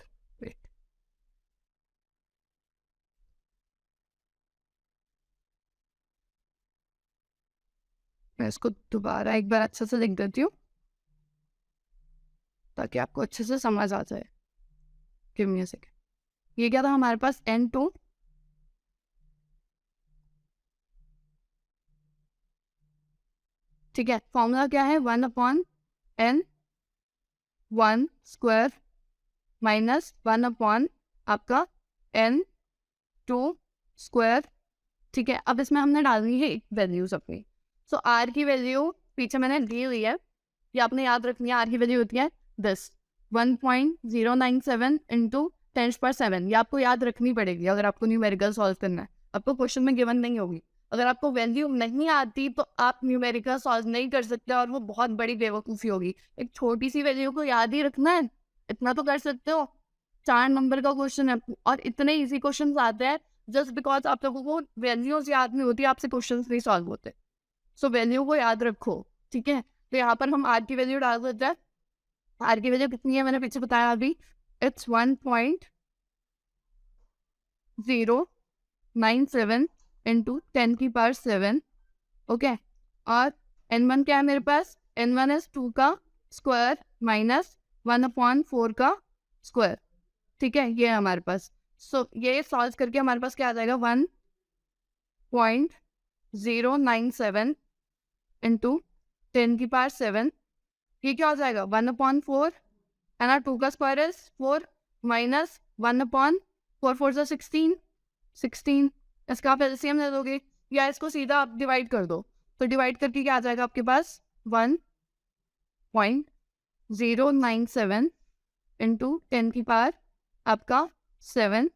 मैं इसको दोबारा एक बार अच्छे से लिख देती हूँ ताकि आपको अच्छे से समझ आ जाए. Give me a second. ये क्या था हमारे पास? n2 ठीक है. फॉर्मूला क्या है? 1 upon n 1 square minus 1 upon आपका n 2 स्क्वायर. ठीक है. अब इसमें हमने डालनी है वैल्यूज अपनी. सो r की वैल्यू पीछे मैंने दी हुई है, ये आपने याद रखनी है. r की वैल्यू होती है दिस 1.097 इंटू 10⁻7. ये आपको याद रखनी पड़ेगी अगर आपको न्यूमेरिकल सॉल्व करना है. आपको क्वेश्चन में गिवन नहीं होगी. अगर आपको वैल्यू नहीं आती तो आप न्यूमेरिकल सॉल्व नहीं कर सकते और वो बहुत बड़ी बेवकूफ़ी होगी. एक छोटी सी वैल्यू को याद ही रखना है, इतना तो कर सकते हो. 4 नंबर का क्वेश्चन है और इतने इजी क्वेश्चन आते हैं जस्ट बिकॉज आप लोगों को वैल्यूज याद नहीं होती, आपसे क्वेश्चन नहीं सॉल्व होते. सो वैल्यू को याद रखो. ठीक है. तो यहाँ पर हम आर की वैल्यू डाल देते हैं. आर की वैल्यू कितनी है मैंने पीछे बताया अभी. It's 1.097 into 10⁻7. ओके. और n1 क्या है मेरे पास? n1 इज 2 का स्क्वायर माइनस 1 upon 4 का स्क्वायर. ठीक है. ये है हमारे पास. सो ये सॉल्व करके हमारे पास क्या आ जाएगा? 1.097 इंटू 10⁻7. ये क्या हो जाएगा? 1 upon 4 है ना. 2 का स्क्वायर इज 4 माइनस 1 upon 4 4 से 16. इसका आप एलसीएम ले दोगे या इसको सीधा आप डिवाइड कर दो. तो डिवाइड करके क्या आ जाएगा आपके पास? 1.097 इंटू 10⁻7 आपका 7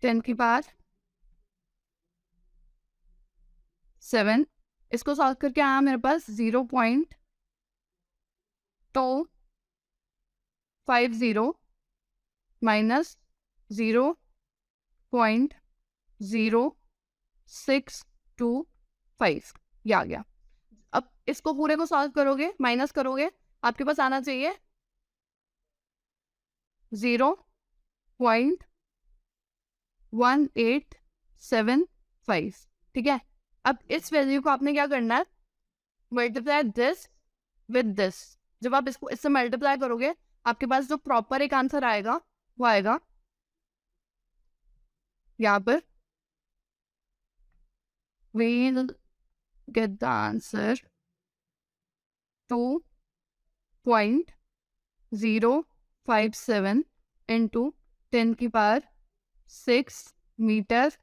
10⁻7. इसको सॉल्व करके आया मेरे पास 0.250 माइनस 0.0625. ये आ गया. अब इसको पूरे को सॉल्व करोगे, माइनस करोगे, आपके पास आना चाहिए 0.1875. ठीक है. अब इस वैल्यू को आपने क्या करना है? Multiply this with this. जब आप इसको इससे मल्टीप्लाई करोगे आपके पास जो प्रॉपर एक आंसर आएगा वो आएगा यहाँ पर. we'll get the answer 2.057 इंटू 10⁻6 मीटर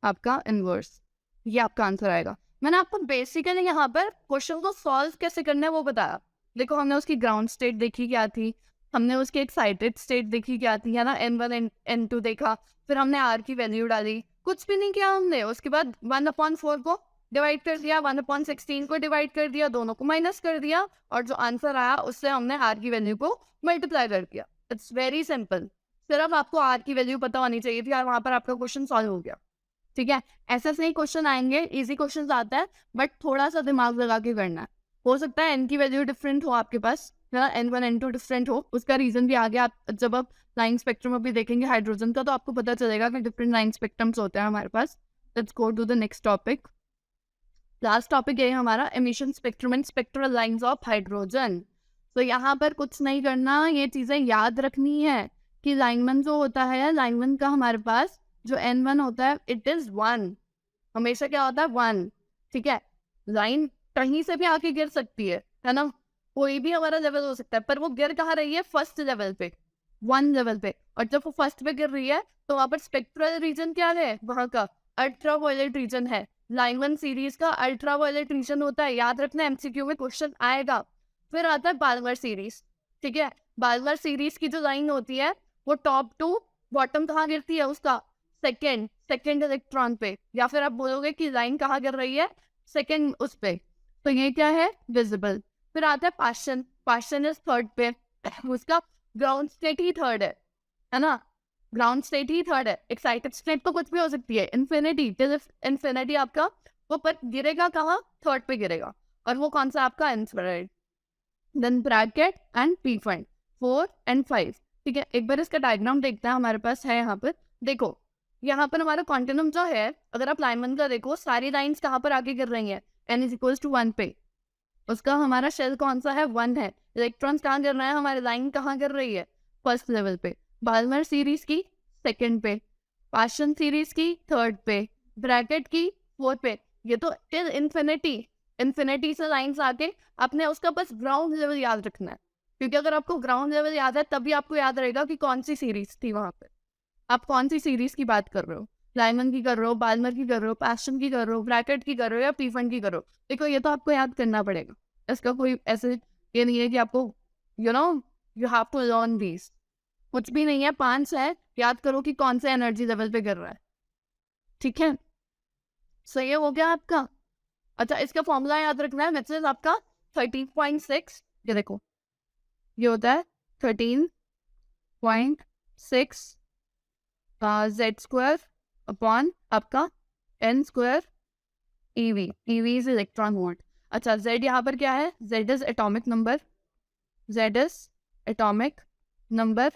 आपका इनवर्स. ये आपका आंसर आएगा. मैंने आपको बेसिकली यहाँ पर क्वेश्चन को सॉल्व कैसे करना है वो बताया. देखो हमने उसकी ग्राउंड स्टेट देखी क्या थी, हमने उसकी एक्साइटेड स्टेट देखी क्या थी, है ना. n1 n2 देखा, फिर हमने r की वैल्यू डाली, कुछ भी नहीं किया हमने. उसके बाद 1 upon 4 को डिवाइड कर दिया, 1/16 को डिवाइड कर दिया, दोनों को माइनस कर दिया, और जो आंसर आया उससे हमने आर की वैल्यू को मल्टीप्लाई कर दिया। It's very simple. सिर्फ आपको आर की वैल्यू पता होनी चाहिए थी और वहां पर आपका क्वेश्चन सॉल्व हो गया। ठीक है, ऐसे सही क्वेश्चन आएंगे, इजी क्वेश्चन आते हैं, बट थोड़ा सा दिमाग लगा के करना है। हो सकता है एन की वैल्यू डिफरेंट हो आपके पास, N1 N2 डिफरेंट हो, उसका रीजन भी आगे आप जब आप लाइन स्पेक्ट्रम अभी देखेंगे हाइड्रोजन का, तो आपको पता चलेगा कि डिफरेंट लाइन स्पेक्ट्रम्स होते हैं हमारे पास। Let's go to the next topic. Last topic है हमारा emission spectrum and spectral lines of hydrogen. तो यहाँ पर कुछ नहीं करना, ये चीजें याद रखनी है कि लाइनमैन जो होता है, लाइनमैन का हमारे पास जो N1 होता है, इट इज 1, हमेशा क्या होता है 1। ठीक है, लाइन कहीं से भी आके गिर सकती है ना, कोई भी हमारा लेवल हो सकता है, पर वो गिर कहाँ रही है, फर्स्ट लेवल पे, 1 लेवल पे। और जब वो फर्स्ट पे गिर रही है तो वहां पर स्पेक्ट्रल रीजन क्या है, वहां का अल्ट्रावायलेट रीजन है। लाइनमैन सीरीज का अल्ट्रावायलेट रीजन होता है, याद रखना, एमसीक्यू में क्वेश्चन आएगा। फिर आता है बाल्मर सीरीज। ठीक है, बाल्मर सीरीज की जो लाइन होती है वो टॉप टू बॉटम कहाँ गिरती है, उसका सेकेंड इलेक्ट्रॉन पे, या फिर आप बोलोगे कि लाइन कहाँ गिर रही है, सेकेंड उस पे, तो ये क्या है, विजिबल। फिर आता है पाशन इज थर्ड पे, उसका ग्राउंड स्टेट ही थर्ड है ना, ग्राउंड स्टेट ही थर्ड है। एक्साइटेड स्टेट तो कुछ भी हो सकती है, इन्फिनिटी आपका, वो पर गिरेगा कहाँ, थर्ड पे गिरेगा, और वो कौन सा आपका infrared. Then bracket and P point 4 and 5। ठीक है, एक बार इसका डायग्राम देखते हैं, हमारे पास है यहाँ पर। देखो यहाँ पर हमारा कॉन्टिन्यूम जो है, अगर आप लाइनमैन का देखो, सारी लाइंस कहाँ पर आगे गिर रही हैं, n इज इक्वल्स टू 1 पे, उसका हमारा शेल कौन सा है, 1 है। इलेक्ट्रॉन्स कहाँ गिर रहे हैं, हमारी लाइन कहाँ गिर रही है, फर्स्ट लेवल पे। बाल्मर सीरीज की सेकंड पे, पाशन सीरीज की थर्ड पे, ब्रैकेट की फोर्थ पे। ये तो टिल इन्फिनिटी से लाइंस आके आपने उसका बस ग्राउंड लेवल याद रखना है, क्योंकि अगर आपको ग्राउंड लेवल याद है तभी आपको याद रहेगा कि कौन सी सीरीज थी वहां पे, आप कौन सी सीरीज की बात कर रहे हो, लाइमन की कर रहे हो, बाल्मर की कर रहे हो, पैशन की कर रहे हो, ब्रैकेट की कर रहे हो, या पीफन की कर रहे हो। देखो ये तो आपको याद करना पड़ेगा, इसका कोई ऐसे ये नहीं है कि आपको you have to learn these, कुछ भी नहीं है, 5 है, याद करो कि कौन से एनर्जी लेवल पे कर रहा है। ठीक है, सो ये हो गया आपका। अच्छा, इसका फॉर्मूला याद रखना है, विच इज आपका 13.6। ये देखो ये होता है 13.6 जेड स्क्वायर अपॉन आपका n square eV is electron volt. अच्छा, जेड यहाँ पर क्या है, जेड इज एटॉमिक नंबर,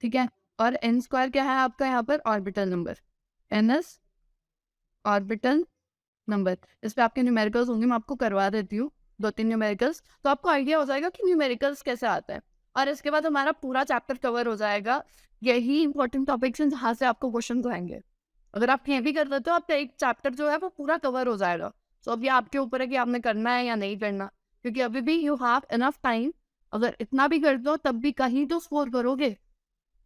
ठीक है, और एन स्क्वायर क्या है आपका यहाँ पर, orbital number, n s orbital number. इस पे आपके न्यूमेरिकल्स होंगे, मैं आपको करवा देती हूँ 2-3 न्यूमेरिकल्स, तो आपको आइडिया हो जाएगा कि न्यूमेरिकल्स कैसे आते हैं, और इसके बाद हमारा पूरा चैप्टर कवर हो जाएगा। यही इंपॉर्टेंट टॉपिक्स हैं जहाँ से आपको क्वेश्चन आएंगे। अगर आप ये भी कर देते हो, आपका एक चैप्टर जो है वो पूरा कवर हो जाएगा। तो अब ये आपके ऊपर है कि आपने करना है या नहीं करना, क्योंकि अभी भी यू हैव इनफ टाइम। अगर इतना भी कर दो तब भी कहीं तो स्कोर करोगे,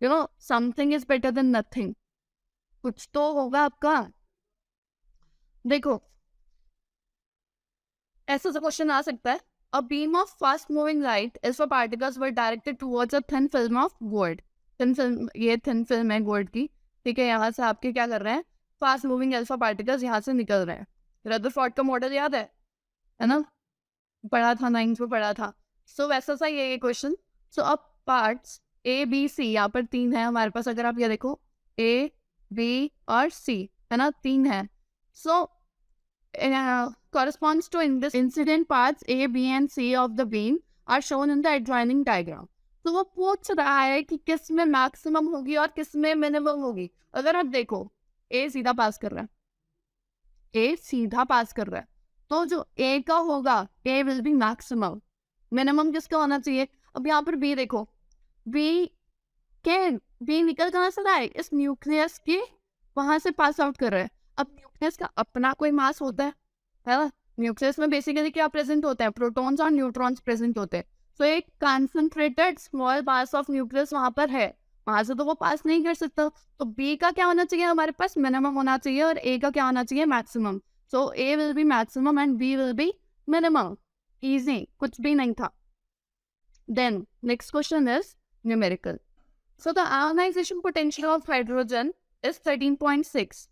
something is better than nothing, कुछ तो होगा आपका। देखो ऐसा क्वेश्चन आ सकता है, a beam of fast moving light is for particles were directed towards a thin film of gold. Thin film, ये थिन फिल्म है गोल्ड की। ठीक है, यहाँ से आपके क्या कर रहे हैं, फास्ट मूविंग अल्फा पार्टिकल्स यहाँ से निकल रहे हैं। रदरफोर्ड का मॉडल याद है ना, पढ़ा था, 9th में पढ़ा था। सो वैसा सा ये क्वेश्चन। सो अब पार्ट्स ए बी सी, यहाँ पर 3 है हमारे पास, अगर आप ये देखो ए बी और सी है ना, 3 है। सो corresponds to in this incident parts A, B and C of the beam are shown in the adjoining diagram। तो वो पूछ रहा है कि किस में मैक्सिमम होगी और किस में मिनिमम होगी। अगर आप देखो A सीधा पास कर रहा है, तो जो A का होगा A will be maximum, minimum किसका होना चाहिए। अब यहाँ पर B देखो, B निकल कहाँ से रहा है, इस न्यूक्लियस के वहां से पास आउट कर रहा है। अब न्यूक्लियस का अपना कोई मास होता है ना, न्यूक्लियस में बेसिकली क्या प्रेजेंट होता है, प्रोटॉन्स और न्यूट्रॉन्स प्रेजेंट होते हैं। तो एक concentrated small mass of nucleus वहां पर है, वहां से तो वो पास नहीं कर सकता। तो बी का क्या होना चाहिए, हमारे पास मिनिमम होना चाहिए, और ए का क्या होना चाहिए, maximum. So A will be maximum and B will be minimum. Easy, कुछ भी नहीं था। Then next question is numerical. So the ionisation potential of hydrogen is 13.6।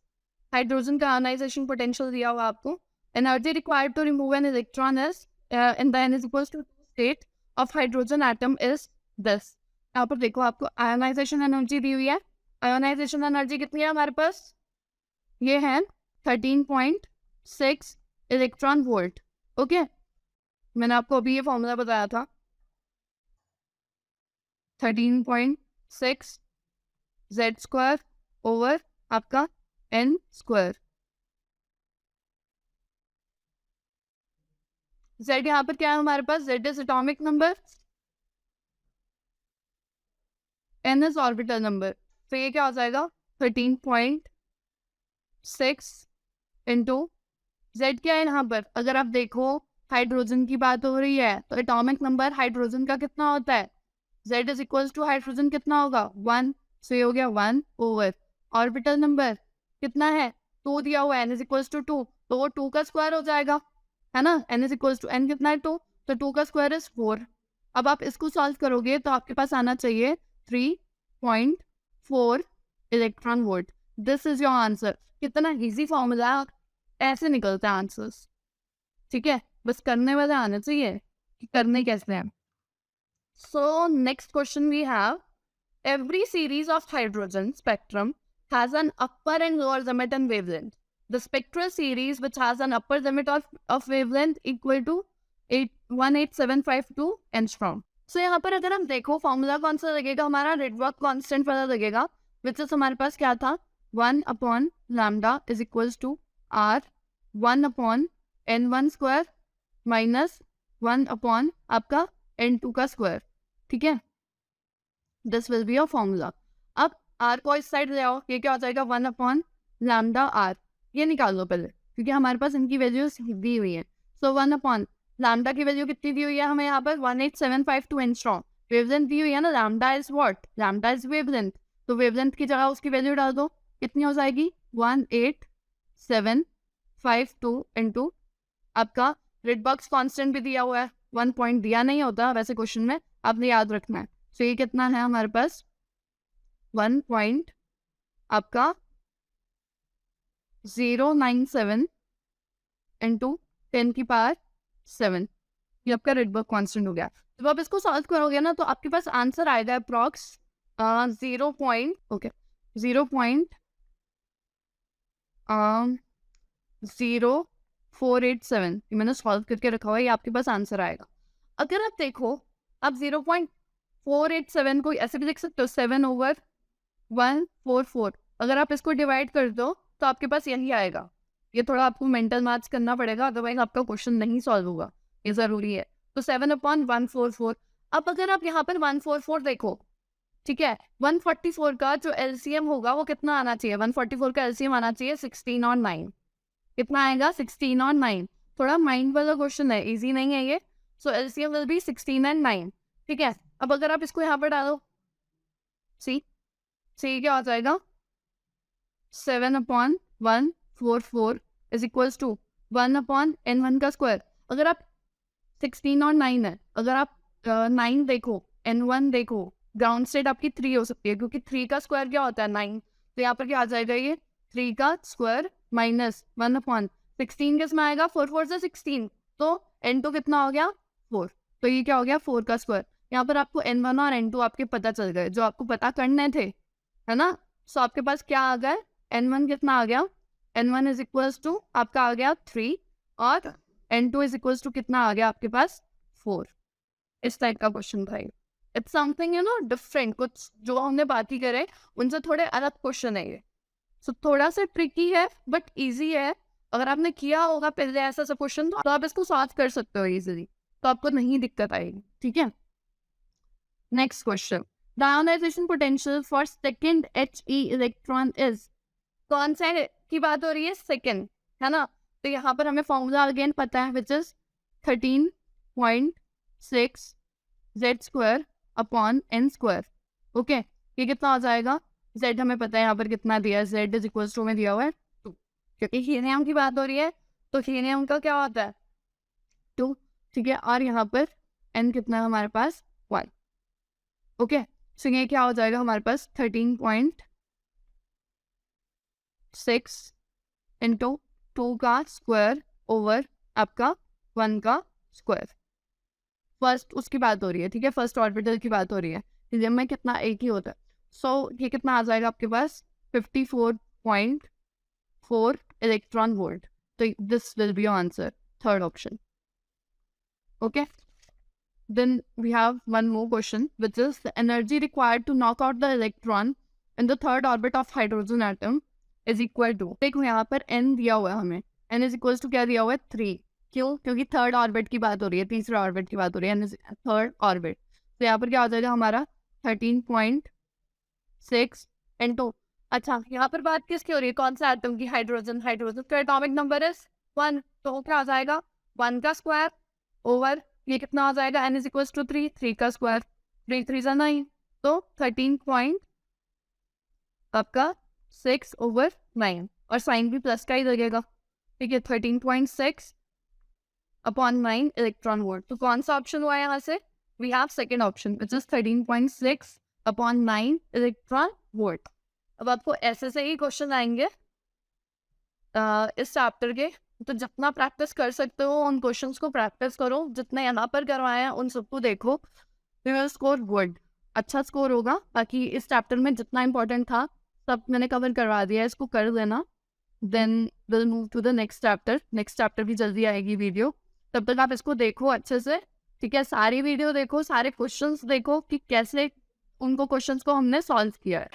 Hydrogen का आयोनाइजेशन पोटेंशियल दिया हुआ आपको, Energy required to remove an electron is in the n is equals to state of hydrogen atom is this. यहाँ पर देखो आपको ionisation energy दी हुई है. आयोनाइजेशन एनर्जी कितनी है हमारे पास? ये है 13.6 इलेक्ट्रॉन वोल्ट. ओके, मैंने आपको अभी ये फॉर्मूला बताया था. 13.6 z स्क्वायर ओवर आपका n स्क्वायर. z यहाँ पर क्या है हमारे पास? z is atomic number, n is orbital number. तो ये क्या हो जाएगा? 13.6 इंटू z क्या है यहाँ पर? अगर आप देखो हाइड्रोजन की बात हो रही है तो एटॉमिक नंबर हाइड्रोजन का कितना होता है? z is equal to hydrogen कितना होगा? 1. सो ये हो गया 1 ओवर ऑर्बिटल नंबर कितना है? 2 दिया हुआ है, n इज इक्वल टू 2, तो वो 2 का स्क्वायर हो जाएगा, है ना. n is equal to n कितना है? 2, तो 2 का स्क्वायर इज 4. अब आप इसको सॉल्व करोगे तो आपके पास आना चाहिए 3.4 electron volt. This is your answer. कितना इजी फॉर्मूला, ऐसे निकलते हैं आंसर्स. ठीक है, बस करने वाले आने चाहिए कि करने कैसे हैं. So next question we have, every series of hydrogen spectrum has an upper and lower limit and wavelength. The spectral series which has an upper limit of wavelength equal to 18752 angstrom. So यहाँ पर अगर हम देखो formula कौन सा लगेगा हमारा? Rydberg constant वाला लगेगा, विच इज हमारे पास क्या था? 1 upon lambda is equals to r 1 upon n1 square minus 1 upon आपका n2 का स्क्वायर. ठीक है, this will be your formula. अब r को इस साइड ले आओ, ये क्या हो जाएगा? 1 अपॉन लैम्डा r. ये निकाल लो पहले क्योंकि हमारे पास इनकी वैल्यूज दी हुई है. सो 1 अपॉन लैम्डा की वैल्यू कितनी दी हुई है हमें यहाँ पर? 18752 एंगस्ट्रॉम. वेवलेंथ दी हुई है ना, lambda is what? Lambda is wavelength. तो वेवलेंथ की जगह उसकी वैल्यू डाल दो, कितनी हो जाएगी? 18752 इंटू आपका रेडबर्ग्स कांस्टेंट भी दिया हुआ है, 1 पॉइंट दिया नहीं होता वैसे क्वेश्चन में, आपने याद रखना है. तो ये कितना है हमारे पास? 1 पॉइंट आपका 097 इंटू 10 की पावर 7. ये आपका रेडबर्ग कांस्टेंट हो गया. जब आप इसको सॉल्व करोगे ना तो आपके पास आंसर आएगा अप्रॉक्स 0.0487. ये मैंने सॉल्व करके रखा हुआ है, ये आपके पास आंसर आएगा. अगर आप देखो आप 0.487 को ऐसे भी लिख सकते हो, 7/144. अगर आप इसको डिवाइड कर दो तो आपके पास यही आएगा. ये थोड़ा आपको मेंटल मैथ्स करना पड़ेगा, अदरवाइज आपका क्वेश्चन नहीं सॉल्व होगा, ये जरूरी है. तो 7/144. अब अगर आप यहाँ पर 144 देखो, ठीक है, 144 का जो एलसीएम होगा वो कितना आना चाहिए? 144 का एलसीएम आना चाहिए 16 और 9. कितना आएगा? 16 और 9. थोड़ा माइंड वाला क्वेश्चन है, इजी नहीं है ये. सो एलसीएम विल बी 16 एंड 9. ठीक है, अब अगर आप इसको यहाँ पर डालो, सी क्या हो जाएगा? 7/144 is equals to 1 upon n1 का स्क्वायर. अगर आप 16 और 9 है, अगर आप 9 देखो, n1 देखो, ग्राउंड स्टेट आपकी 3 हो सकती है क्योंकि 3 का स्क्वायर क्या होता है? 9. तो यहाँ पर क्या आ जाएगा? ये 3 का स्क्वायर माइनस 1 अपॉन 16 किस में आएगा? 4 से 16, तो n2 कितना हो गया? 4. तो ये क्या हो गया? 4 का स्क्वायर. यहाँ पर आपको n1 और n2 आपके पता चल गए जो आपको पता करने थे, है ना. सो आपके पास क्या आ गया? n1 कितना आ गया? n1 इज इक्वल्स टू आपका आ गया 3 और n2 इज इक्वल्स टू कितना आ गया आपके पास? 4. इस टाइप का क्वेश्चन था. इट्स समथिंग डिफरेंट, कुछ जो हमने बात ही करे उनसे थोड़े अलग क्वेश्चन है ये. सो थोड़ा सा ट्रिकी है बट इजी है. अगर आपने किया होगा पहले ऐसा सा क्वेश्चन तो आप इसको सॉल्व कर सकते हो इजीली, तो आपको नहीं दिक्कत आएगी. ठीक है, next question. The ionisation potential for second He electron is. कौन सा की बात हो रही है? सेकंड, है ना. तो यहाँ पर हमें फॉर्मूला अगेन पता है, which is 13.6 z square upon n square. Okay, ये कितना हो जाएगा? z हमें पता है यहाँ पर कितना दिया है, z इज इक्वल्स टू में दिया हुआ है 2. क्योंकि हीलियम की बात हो रही है तो हीलियम का क्या होता है? 2. ठीक है, और यहाँ पर n कितना है हमारे पास? 1. ओके, सो ये क्या हो जाएगा हमारे पास? 13.6 इंटू 2 का स्क्वायर ओवर आपका 1 का स्क्वायर। फर्स्ट उसकी बात हो रही है, ठीक है, फर्स्ट ऑर्बिटल की बात हो रही है, हीलियम में कितना एक ही होता है। सो ये कितना आ जाएगा आपके पास 54.4 इलेक्ट्रॉन वोल्ट। तो this will be your answer, third option. Okay, then we have one more question, which is the energy required to knock out the electron in the third orbit of hydrogen atom is equal to, देखो यहाँ पर n दिया हुआ है हमें, n is equals to क्या दिया हुआ है 3। क्यों? क्योंकि थर्ड ऑर्बिट की बात हो रही है, तीसरे ऑर्बिट की बात हो रही है, n is थर्ड ऑर्बिट। तो यहाँ पर क्या हो जाएगा हमारा 13.6 into, अच्छा यहाँ पर बात किसकी हो रही है, कौन सा एटम की? हाइड्रोजन। हाइड्रोजन का एटॉमिक नंबर इज 1, तो क्या आ जाएगा 1 का स्क्वायर ओवर ये कितना आ जाएगा, n इज इक्वल टू 3, 3 का स्क्वायर, 3 3 जा 9, तो 13 पॉइंट आपका 6 ओवर 9, और साइन भी प्लस का ही लगेगा, ठीक है। 13.6 अपॉन 9 इलेक्ट्रॉन वोल्ट। तो कौन सा ऑप्शन हुआ है यहाँ से? We have second option, which is 13.6 upon 9 electron volt. अब आपको ऐसे से ही क्वेश्चन आएंगे इस चैप्टर के, तो जितना प्रैक्टिस कर सकते हो उन क्वेश्चंस को प्रैक्टिस करो, जितने यहाँ पर करवाए हैं उन सबको देखो, यू विल स्कोर गुड, अच्छा स्कोर होगा। बाकी इस चैप्टर में जितना इंपॉर्टेंट था सब मैंने कवर करवा दिया है, इसको कर लेना। Then will move to the next chapter. Next chapter भी जल्दी आएगी वीडियो, तब तक आप इसको देखो अच्छे से, ठीक है। सारी वीडियो देखो, सारे क्वेश्चंस देखो कि कैसे उनको क्वेश्चंस को हमने सॉल्व किया है।